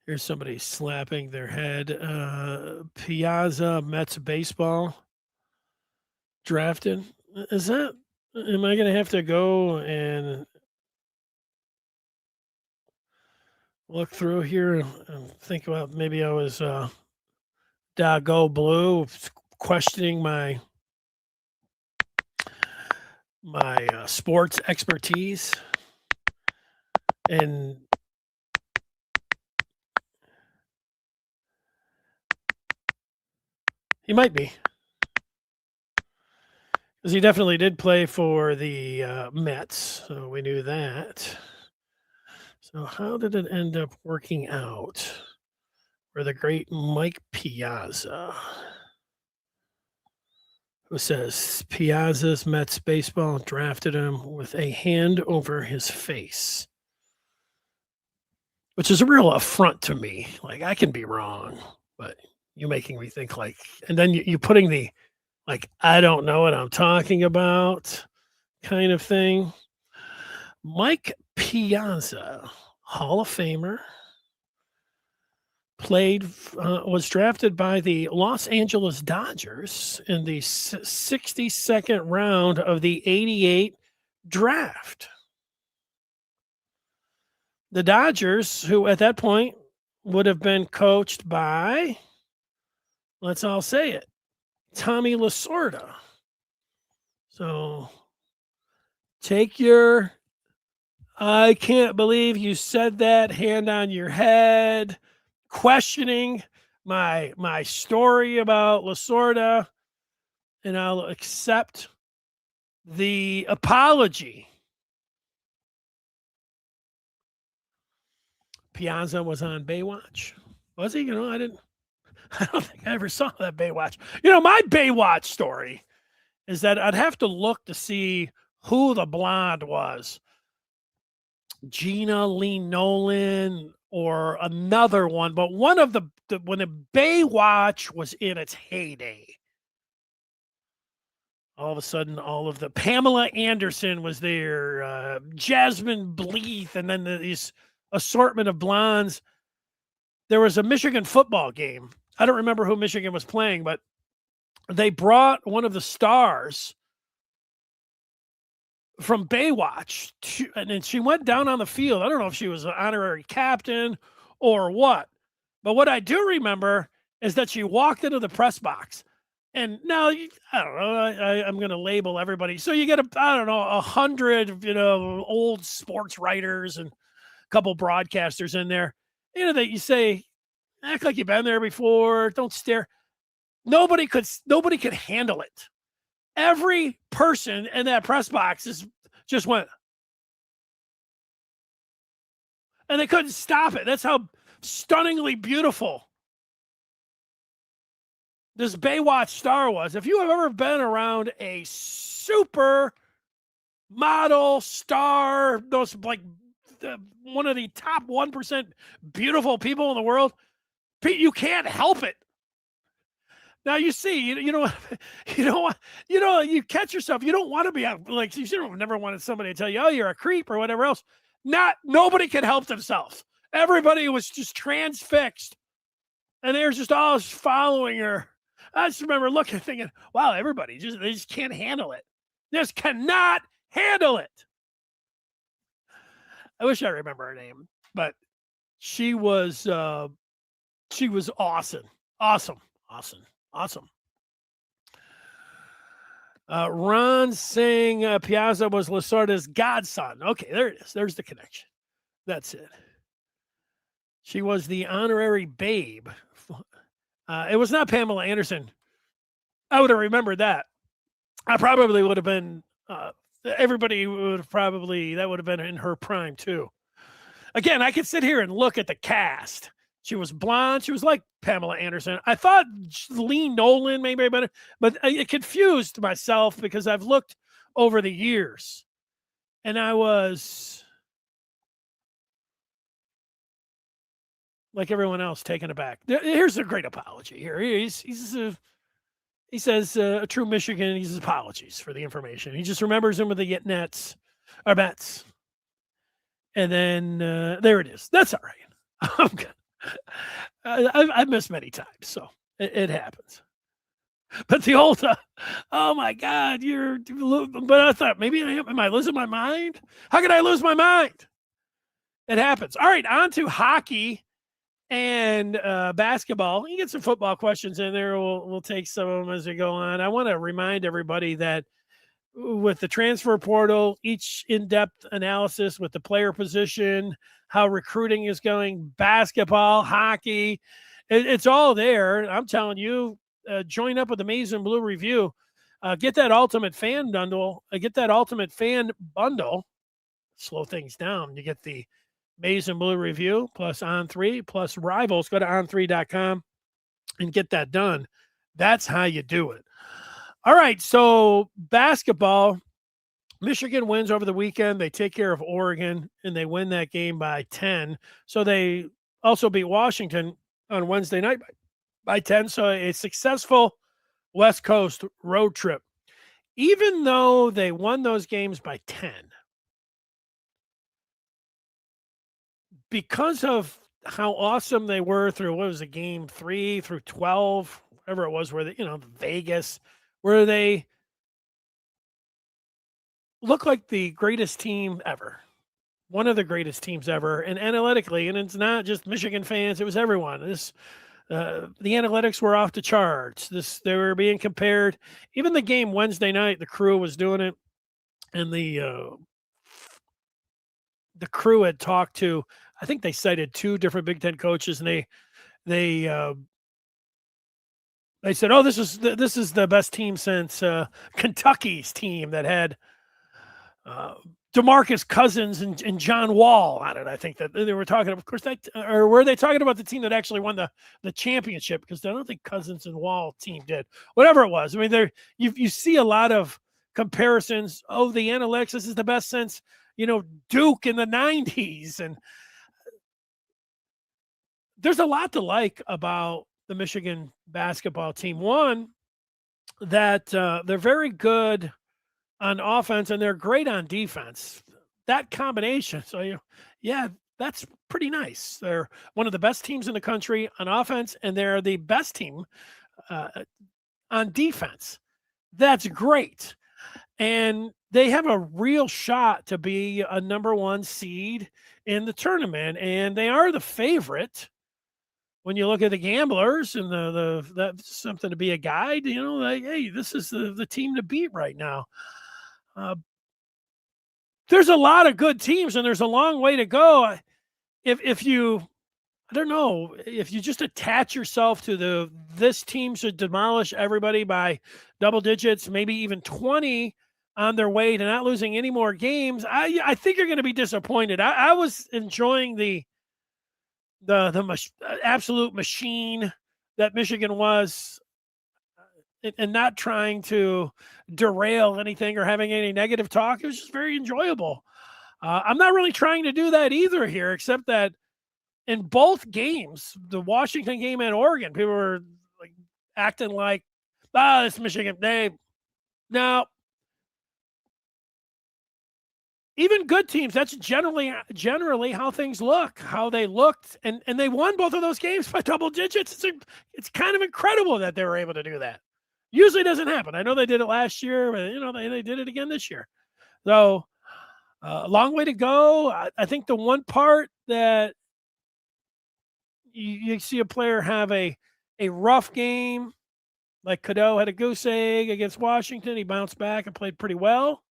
Here's somebody slapping their head. Piazza, Mets baseball drafted. Is that? Am I going to have to go and look through here and think about maybe I was Dago Blue questioning my sports expertise, and he might be, because he definitely did play for the Mets, so we knew that. So how did it end up working out for the great Mike Piazza, who says Piazza's Mets baseball drafted him with a hand over his face, which is a real affront to me. Like, I can be wrong, but you making me think like, and then you putting the, like, I don't know what I'm talking about kind of thing. Mike Piazza, Hall of Famer, was drafted by the Los Angeles Dodgers in the 62nd round of the 88 draft. The Dodgers, who at that point would have been coached by, let's all say it, Tommy Lasorda. So take your, I can't believe you said that, hand on your head, questioning my story about Lasorda, and I'll accept the apology. Piazza was on Baywatch. Was he? I don't think I ever saw that Baywatch. My Baywatch story is that I'd have to look to see who the blonde was. Gina Lee Nolan or another one, but one of the when the Baywatch was in its heyday. All of a sudden, all of the Pamela Anderson was there, Jasmine Bleeth, and then these assortment of blondes. There was a Michigan football game I don't remember who Michigan was playing, but they brought one of the stars from Baywatch, and then she went down on the field. I don't know if she was an honorary captain or what, but what I do remember is that she walked into the press box. And now I don't know. I'm going to label everybody. So you get I don't know 100 old sports writers and a couple broadcasters in there. That you say act like you've been there before. Don't stare. Nobody could handle it. Every person in that press box just went, and they couldn't stop it. That's how stunningly beautiful this Baywatch star was. If you have ever been around a super model star, those like one of the top 1% beautiful people in the world, you can't help it. Now you see, you catch yourself. You don't want to be like you should never wanted somebody to tell you, oh, you're a creep or whatever else. Nobody can help themselves. Everybody was just transfixed, and they were just all following her. I just remember looking, thinking, wow, everybody they just can't handle it. Just cannot handle it. I wish I remember her name, but she was awesome. Ron saying Piazza was Lasorda's godson. Okay, there it is. There's the connection. That's it. She was the honorary babe. It was not Pamela Anderson. I would have remembered that. I probably would have been, everybody would have that would have been in her prime too. Again, I could sit here and look at the cast. She was blonde. She was like Pamela Anderson. I thought Lee Nolan maybe better, but it confused myself because I've looked over the years, and I was like everyone else taken aback. Here's a great apology. Here he says a true Michigan. He says apologies for the information. He just remembers him with the Mets, and then there it is. That's all right. I'm good. I've missed many times, so it happens. But the old, oh my God, but I thought maybe am I losing my mind? How could I lose my mind? It happens. All right, on to hockey and basketball. You get some football questions in there. We'll take some of them as we go on. I want to remind everybody that with the transfer portal, each in-depth analysis with the player position, how recruiting is going, basketball, hockey, it's all there. I'm telling you, join up with the Maize and Blue Review. Get that ultimate fan bundle. Slow things down. You get the Maize and Blue Review plus On3 plus Rivals. Go to on3.com and get that done. That's how you do it. All right, so basketball, Michigan wins over the weekend. They take care of Oregon, and they win that game by 10. So they also beat Washington on Wednesday night by 10. So a successful West Coast road trip. Even though they won those games by 10, because of how awesome they were through, what was it, game 3 through 12, whatever it was, where Vegas, where they look like the greatest team ever, one of the greatest teams ever, and analytically, and it's not just Michigan fans, it was everyone. The analytics were off the charts. They were being compared. Even the game Wednesday night, the Crew was doing it, and the Crew had talked to, I think they cited 2 different Big Ten coaches, and they said, "Oh, this is the best team since Kentucky's team that had DeMarcus Cousins and John Wall on it." I think that they were talking, of course, or were they talking about the team that actually won the championship? Because I don't think Cousins and Wall team did. Whatever it was, I mean, you see a lot of comparisons. Oh, the analytics, this is the best since Duke in the 90s, and there's a lot to like about the Michigan basketball team. One, that they're very good on offense and they're great on defense. That combination. So That's pretty nice. They're one of the best teams in the country on offense, and they're the best team uh, on defense. That's great. And they have a real shot to be a number one seed in the tournament, and they are the favorite. When you look at the gamblers and that's something to be a guide, like, hey, this is the team to beat right now. Uh, there's a lot of good teams, and there's a long way to go. If you, I don't know, if you just attach yourself to this team should demolish everybody by double digits, maybe even 20 on their way to not losing any more games, I think you're going to be disappointed. I was enjoying the absolute machine that Michigan was, and not trying to derail anything or having any negative talk. It was just very enjoyable. I'm not really trying to do that either here, except that in both games, the Washington game and Oregon, people were like acting like, this Michigan, no. Even good teams, that's generally how things look, how they looked, and they won both of those games by double digits. It's kind of incredible that they were able to do that. Usually doesn't happen. I know they did it last year, but they did it again this year. So a long way to go. I think the one part that you see a player have a rough game, like Cadeau had a goose egg against Washington. He bounced back and played pretty well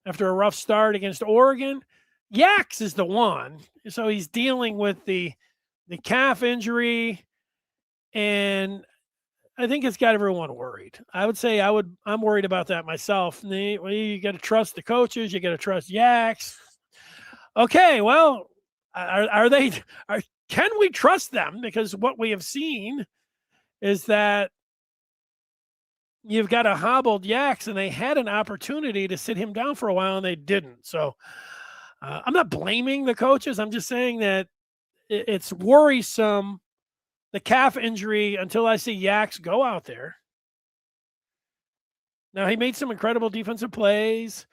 after a rough start against Oregon. Yaks is the one. So he's dealing with the calf injury, and I think it's got everyone worried. I would say I'm worried about that myself. You got to trust the coaches. You got to trust Yaks. Okay, well, can we trust them? Because what we have seen is that you've got a hobbled Yaks, and they had an opportunity to sit him down for a while, and they didn't. So I'm not blaming the coaches. I'm just saying that it's worrisome, the calf injury, until I see Yaks go out there. Now, he made some incredible defensive plays.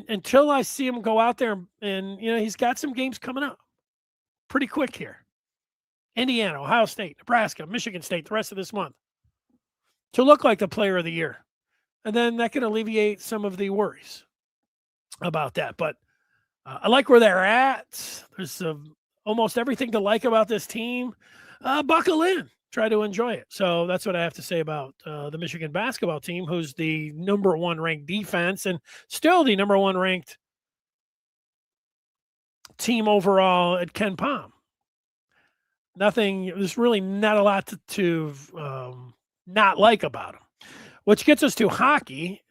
Until I see him go out there, and he's got some games coming up pretty quick here. Indiana, Ohio State, Nebraska, Michigan State, the rest of this month, to look like the player of the year. And then that can alleviate some of the worries about that. But I like where they're at. There's almost everything to like about this team. Buckle in. Try to enjoy it. So that's what I have to say about the Michigan basketball team, who's the number one ranked defense and still the number one ranked team overall at Ken Palm. There's really not a lot to not like about them. Which gets us to hockey.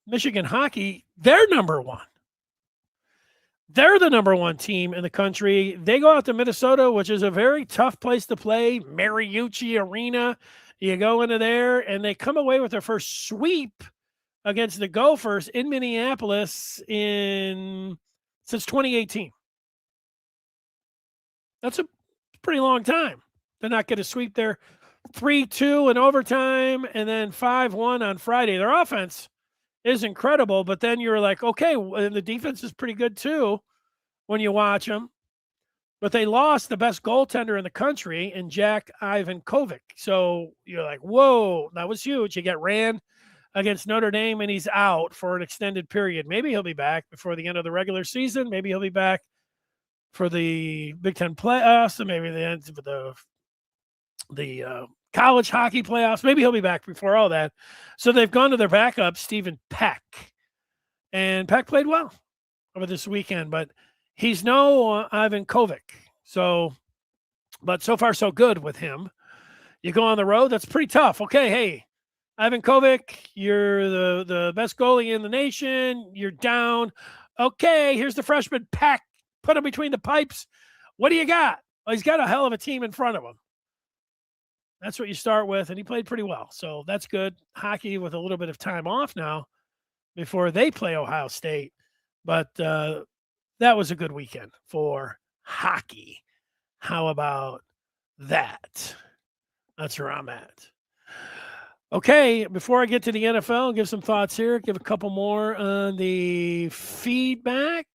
Michigan hockey, they're number one. They're the number one team in the country. They go out to Minnesota, which is a very tough place to play. Mariucci Arena. You go into there, and they come away with their first sweep against the Gophers in Minneapolis since 2018. That's a pretty long time to not get a sweep there. 3-2 in overtime, and then 5-1 on Friday. Their offense is incredible, but then you're like, okay, and the defense is pretty good too when you watch them. But they lost the best goaltender in the country in Jack Ivankovic. So you're like, whoa, that was huge. He got ran against Notre Dame, and he's out for an extended period. Maybe he'll be back before the end of the regular season. Maybe he'll be back for the Big Ten playoffs, and maybe the end of the college hockey playoffs. Maybe he'll be back before all that. So they've gone to their backup, Stephen Peck. And Peck played well over this weekend, but he's no Ivan Kovic. But so far so good with him. You go on the road, that's pretty tough. Okay, hey, Ivan Kovic, you're the best goalie in the nation. You're down. Okay, here's the freshman Peck. Put him between the pipes. What do you got? Well, he's got a hell of a team in front of him. That's what you start with, and he played pretty well. So that's good. Hockey with a little bit of time off now before they play Ohio State. But that was a good weekend for hockey. How about that? That's where I'm at. Okay, before I get to the NFL, I'll give some thoughts here. Give a couple more on the feedback.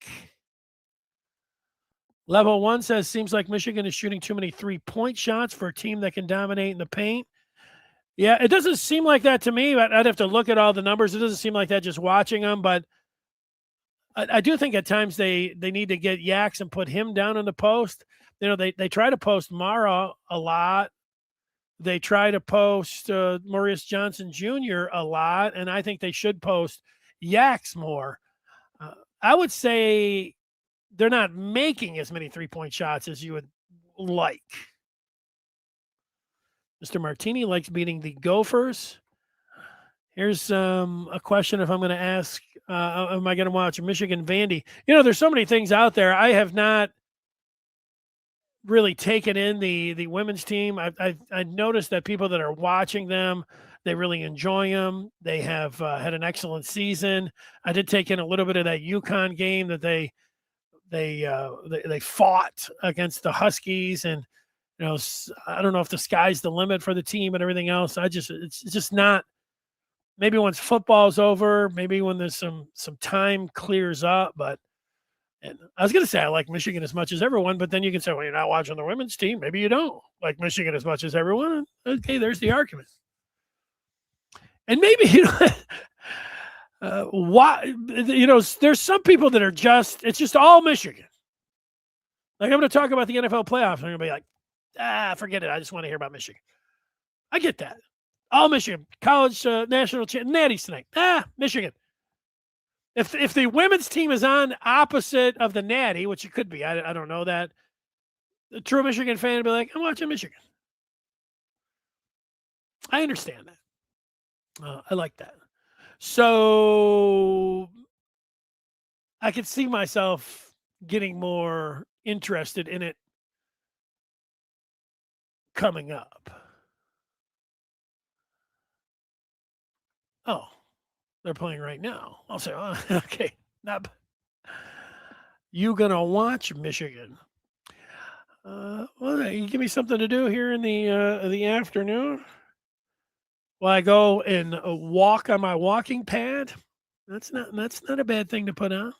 Level one says, seems like Michigan is shooting too many 3-point shots for a team that can dominate in the paint. Yeah, it doesn't seem like that to me. I'd have to look at all the numbers. It doesn't seem like that just watching them, but I do think at times they need to get Yaks and put him down in the post. They try to post Mara a lot. They try to post Maurice Johnson Jr. a lot, and I think they should post Yaks more. I would say they're not making as many 3-point shots as you would like. Mr. Martini likes beating the Gophers. Here's a question if I'm going to ask, am I going to watch Michigan Vandy? There's so many things out there. I have not really taken in the women's team. I noticed that people that are watching them, they really enjoy them. They have had an excellent season. I did take in a little bit of that UConn game that they fought against the Huskies, and I don't know if the sky's the limit for the team and everything else. It's just not. Maybe once football's over, maybe when there's some time clears up. But and I was going to say I like Michigan as much as everyone, but then you can say, well, you're not watching the women's team. Maybe you don't like Michigan as much as everyone. Okay, there's the argument. And maybe why there's some people that are it's just all Michigan. Like I'm going to talk about the NFL playoffs, and I'm going to be like, forget it. I just want to hear about Michigan. I get that. All Michigan, college national natties tonight. Michigan. If the women's team is on opposite of the natty, which it could be, I don't know that, the true Michigan fan would be like, I'm watching Michigan. I understand that. I like that. So I could see myself getting more interested in it coming up. Oh, they're playing right now. I'll say, okay, you gonna watch Michigan? Well, you give me something to do here in the afternoon. While I go and walk on my walking pad. That's not a bad thing to put on.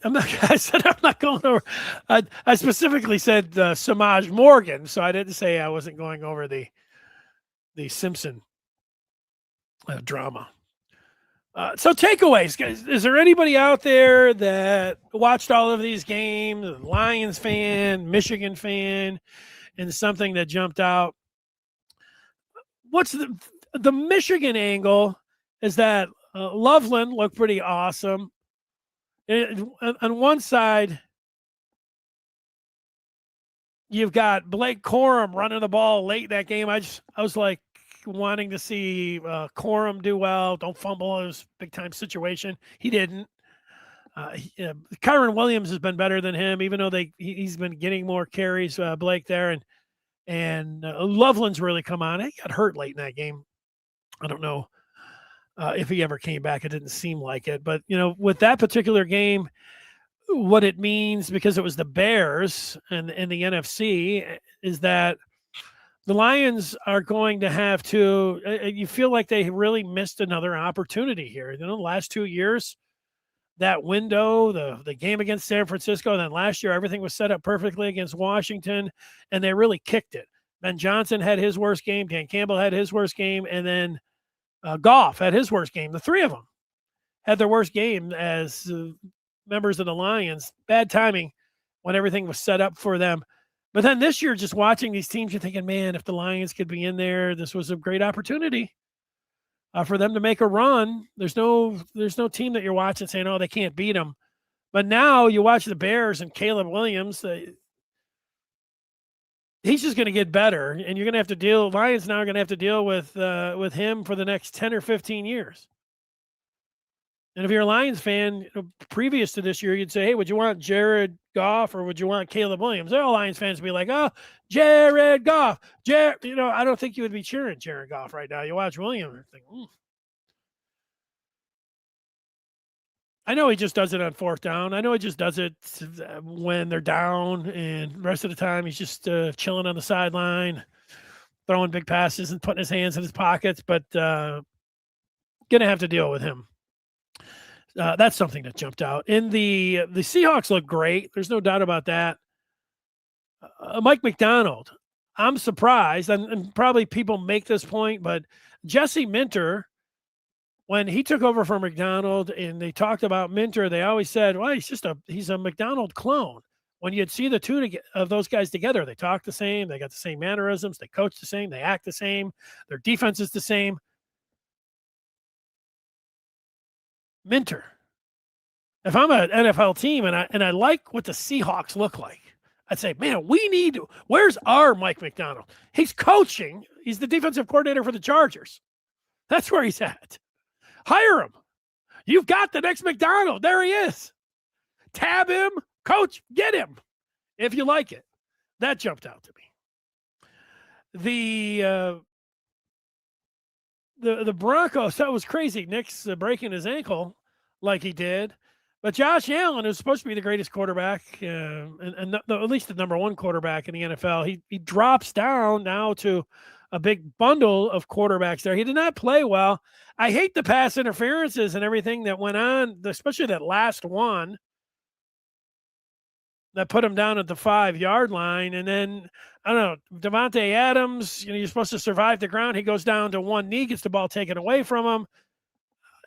I'm not. I said I'm not going over. I specifically said Samaj Morgan, so I didn't say I wasn't going over the Simpson drama. So takeaways, guys. Is there anybody out there that watched all of these games? Lions fan, Michigan fan, and something that jumped out? What's the Michigan angle? Is that Loveland looked pretty awesome. On one side, you've got Blake Corum running the ball late in that game. I was like wanting to see Corum do well. Don't fumble. It was a big-time situation. He didn't. Kyron Williams has been better than him, even though he's been getting more carries, Blake there. And Loveland's really come on. He got hurt late in that game. I don't know if he ever came back. It didn't seem like it. But, with that particular game, what it means, because it was the Bears and the NFC, is that the Lions are going to have to you feel like they really missed another opportunity here. The last 2 years, that window, the game against San Francisco, and then last year, everything was set up perfectly against Washington, and they really kicked it. Ben Johnson had his worst game. Dan Campbell had his worst game. And then Goff had his worst game. The three of them had their worst game as members of the Lions. Bad timing when everything was set up for them. But then this year, just watching these teams, you're thinking, man, if the Lions could be in there, this was a great opportunity for them to make a run. There's no team that you're watching saying, oh, they can't beat them. But now you watch the Bears and Caleb Williams. He's just going to get better, and you're going to have to deal. Lions now are going to have to deal with him for the next 10 or 15 years. And if you're a Lions fan, previous to this year, you'd say, hey, would you want Jared Goff or would you want Caleb Williams? All Lions fans would be like, oh, Jared Goff. I don't think you would be cheering Jared Goff right now. You watch Williams and think, I know he just does it on fourth down. I know he just does it when they're down, and the rest of the time he's just chilling on the sideline, throwing big passes and putting his hands in his pockets, but going to have to deal with him. That's something that jumped out. And the Seahawks look great. There's no doubt about that. Mike McDonald, I'm surprised, and probably people make this point, but Jesse Minter, when he took over for McDonald and they talked about Minter, they always said, well, he's a McDonald clone. When you'd see the two of those guys together, they talk the same, they got the same mannerisms, they coach the same, they act the same, their defense is the same. Minter. If I'm an NFL team and I like what the Seahawks look like, I'd say, man, where's our Mike McDonald? He's coaching. He's the defensive coordinator for the Chargers. That's where he's at. Hire him. You've got the next McDonald. There he is. Tab him. Coach, get him if you like it. That jumped out to me. The Broncos, that was crazy. Nick's breaking his ankle like he did. But Josh Allen, who's supposed to be the greatest quarterback, and at least the number one quarterback in the NFL, he drops down now to a big bundle of quarterbacks there. He did not play well. I hate the pass interferences and everything that went on, especially that last one that put him down at the 5-yard line. And then, I don't know, Devontae Adams, you're supposed to survive the ground. He goes down to one knee, gets the ball taken away from him.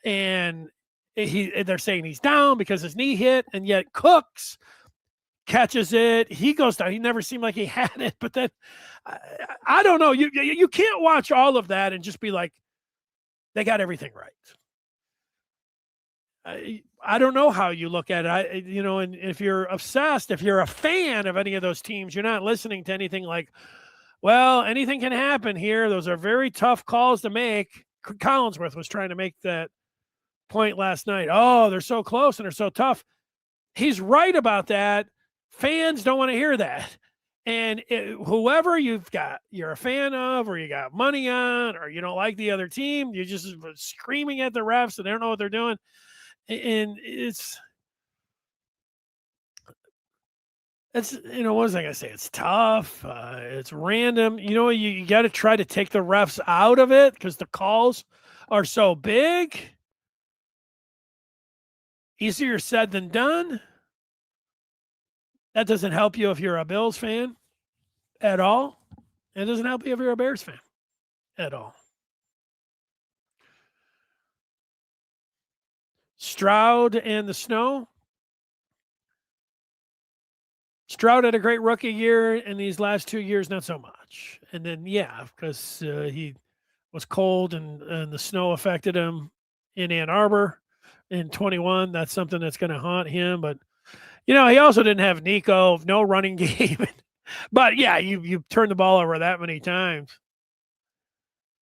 And they're saying he's down because his knee hit, and yet Cooks catches it. He goes down. He never seemed like he had it, but then I don't know. You can't watch all of that and just be like, they got everything right. I don't know how you look at it. And if you're obsessed, if you're a fan of any of those teams, you're not listening to anything like, well, anything can happen here. Those are very tough calls to make. Collinsworth was trying to make that point last night. Oh, they're so close and they're so tough. He's right about that. Fans don't want to hear that. And whoever you're a fan of, or you got money on, or you don't like the other team, you're just screaming at the refs and they don't know what they're doing. And it's what was I going to say? It's tough. It's random. You got to try to take the refs out of it because the calls are so big. Easier said than done. That doesn't help you if you're a Bills fan at all. It doesn't help you if you're a Bears fan at all. Stroud and the snow. Stroud had a great rookie year, and these last 2 years, not so much. And then, because he was cold and the snow affected him in Ann Arbor in 21. That's something that's going to haunt him. But, he also didn't have Nico, no running game. But, you turn the ball over that many times.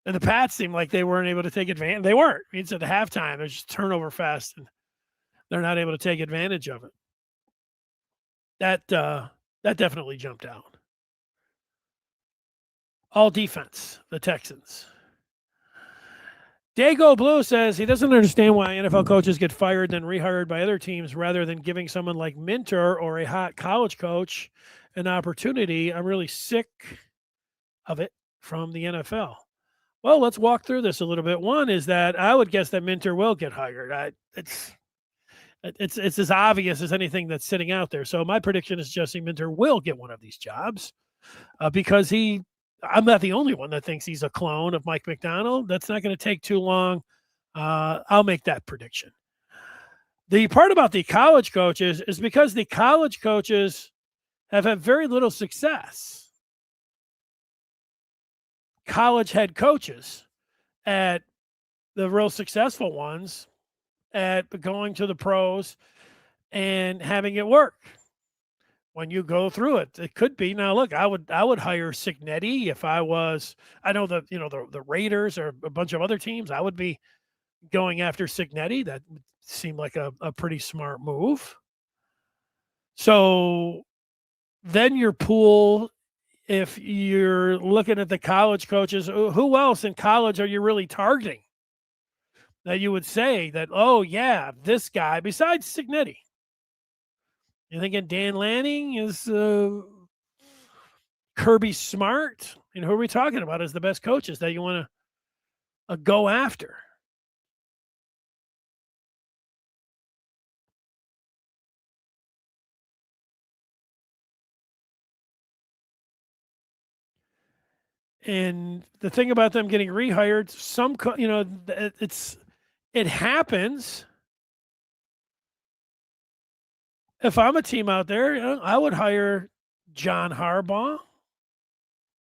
And the Pats seemed like they weren't able to take advantage. They weren't. It's at the halftime. There's just turnover fest, and they're not able to take advantage of it. That definitely jumped out. All defense, the Texans. Dago Blue says he doesn't understand why NFL coaches get fired then rehired by other teams rather than giving someone like Minter or a hot college coach an opportunity. I'm really sick of it from the NFL. Well, let's walk through this a little bit. One is that I would guess that Minter will get hired. It's as obvious as anything that's sitting out there. So my prediction is Jesse Minter will get one of these jobs because I'm not the only one that thinks he's a clone of Mike McDonald. That's not going to take too long. I'll make that prediction. The part about the college coaches is because the college coaches have had very little success. College head coaches at the real successful ones at going to the pros and having it work. When you go through it, it could be. Now, look, I would hire Cignetti if I was. I know the Raiders or a bunch of other teams. I would be going after Cignetti. That seemed like a pretty smart move. So then your pool, if you're looking at the college coaches, who else in college are you really targeting? That you would say that, oh yeah, this guy besides Cignetti. You thinking Dan Lanning is Kirby Smart? And who are we talking about as the best coaches that you want to go after? And the thing about them getting rehired, it happens. If I'm a team out there, I would hire John Harbaugh.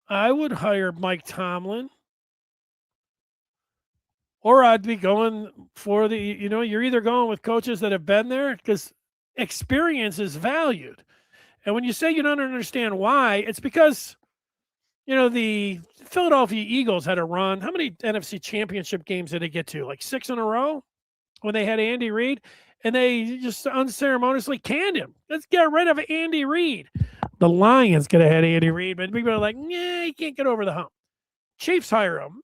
I would hire Mike Tomlin, or I'd be going for you're either going with coaches that have been there because experience is valued. And when you say you don't understand why, it's because, the Philadelphia Eagles had a run. How many NFC championship games did they get to? Like 6 in a row when they had Andy Reid, and they just unceremoniously canned him. Let's get rid of Andy Reid. The Lions could have had Andy Reid, but people are like, nah, he can't get over the hump. Chiefs hire him.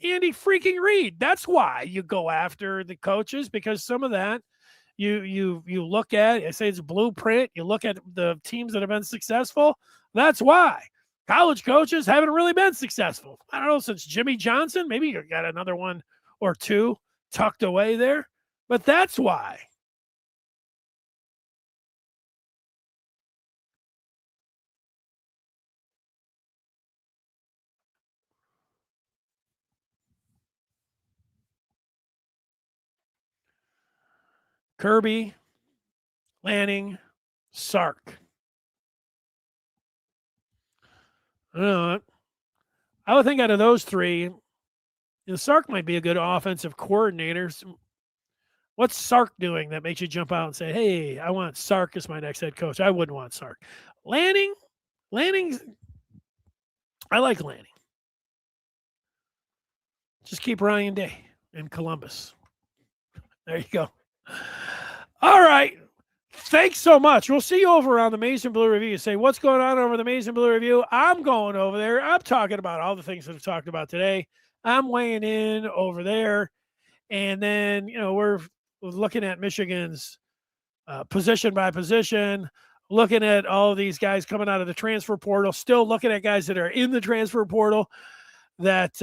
Andy freaking Reid. That's why you go after the coaches, because some of that you look at. I say it's blueprint. You look at the teams that have been successful. That's why college coaches haven't really been successful. I don't know, since Jimmy Johnson. Maybe you got another one or two tucked away there, but that's why. Kirby, Lanning, Sark. I don't know. I would think out of those three, Sark might be a good offensive coordinator. What's Sark doing that makes you jump out and say, hey, I want Sark as my next head coach? I wouldn't want Sark. Lanning's, I like Lanning. Just keep Ryan Day in Columbus. There you go. All right. Thanks so much. We'll see you over on the Maize and Blue Review. You say, what's going on over the Maize and Blue Review? I'm going over there. I'm talking about all the things that I've talked about today. I'm weighing in over there. And then, we're looking at Michigan's position by position, looking at all of these guys coming out of the transfer portal, still looking at guys that are in the transfer portal that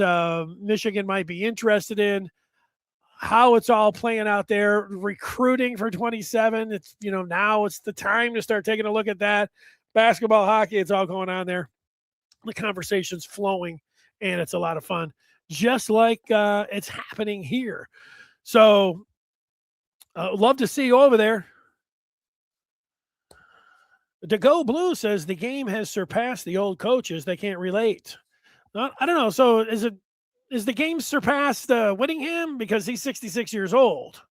Michigan might be interested in, how it's all playing out there, recruiting for 27. It's, now it's the time to start taking a look at that. Basketball, hockey, it's all going on there. The conversation's flowing, and it's a lot of fun, just like it's happening here. So love to see you over there. To Go Blue says the game has surpassed the old coaches. They can't relate. I don't know. So is the game surpassed Whittingham because he's 66 years old?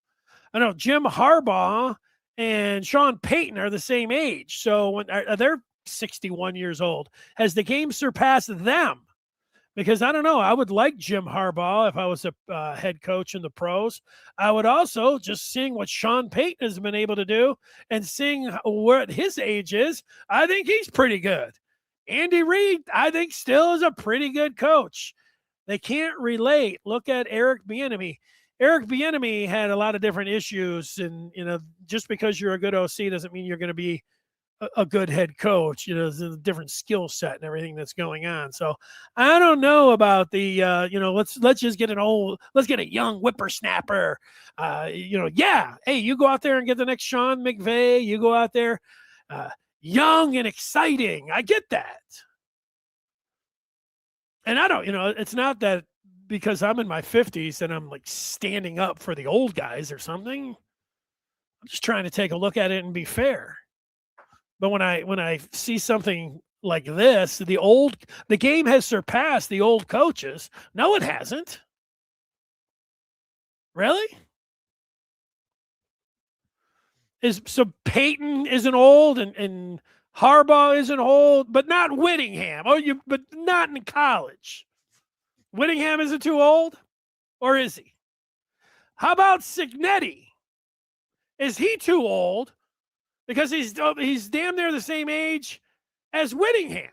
I know Jim Harbaugh and Sean Payton are the same age. So they're 61 years old. Has the game surpassed them? Because I don't know. I would like Jim Harbaugh if I was a head coach in the pros. I would also, just seeing what Sean Payton has been able to do and seeing what his age is, I think he's pretty good. Andy Reid, I think, still is a pretty good coach. They can't relate. Look at Eric Bieniemy. Eric Bieniemy had a lot of different issues, and just because you're a good OC doesn't mean you're going to be a good head coach. There's a different skill set and everything that's going on. So I don't know about the let's just get let's get a young whippersnapper. Yeah. Hey, you go out there and get the next Sean McVay. You go out there, young and exciting. I get that. And I don't, it's not that because I'm in my 50s and I'm like standing up for the old guys or something. I'm just trying to take a look at it and be fair. But when I see something like this, the game has surpassed the old coaches. No, it hasn't. Really? So Peyton isn't old and Harbaugh isn't old, but not Whittingham. But not in college. Whittingham isn't too old, or is he? How about Cignetti? Is he too old? Because he's damn near the same age as Whittingham.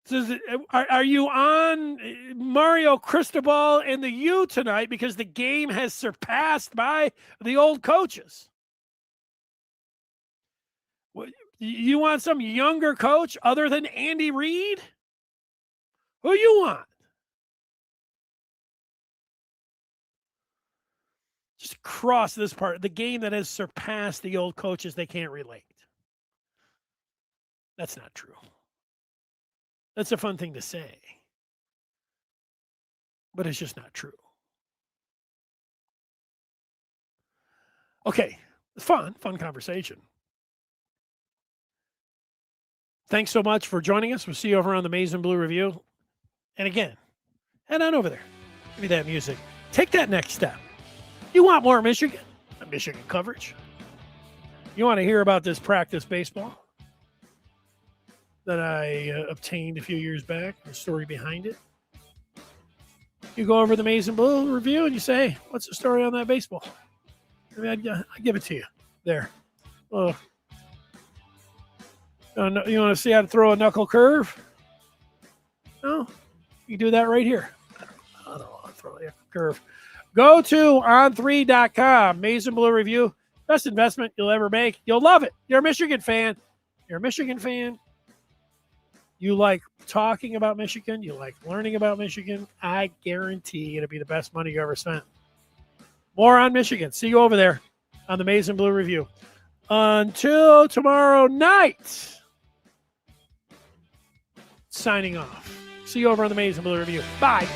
So are you on Mario Cristobal and the U tonight because the game has surpassed by the old coaches? You want some younger coach other than Andy Reid? Who you want? Just cross this part. The game that has surpassed the old coaches, they can't relate. That's not true. That's a fun thing to say. But it's just not true. Okay. Fun conversation. Thanks so much for joining us. We'll see you over on the Maize and Blue Review. And again, head on over there. Give me that music. Take that next step. You want more Michigan coverage? You want to hear about this practice baseball that I obtained a few years back, the story behind it? You go over the Maize and Blue Review and you say, hey, what's the story on that baseball? I mean, I'd give it to you there. You want to see how to throw a knuckle curve? No, you do that right here. I don't want to throw a curve. Go to on3.com, Maize and Blue Review. Best investment you'll ever make. You'll love it. You're a Michigan fan. You like talking about Michigan. You like learning about Michigan. I guarantee it'll be the best money you ever spent. More on Michigan. See you over there on the Maize and Blue Review. Until tomorrow night, signing off. See you over on the Maize and Blue Review. Bye.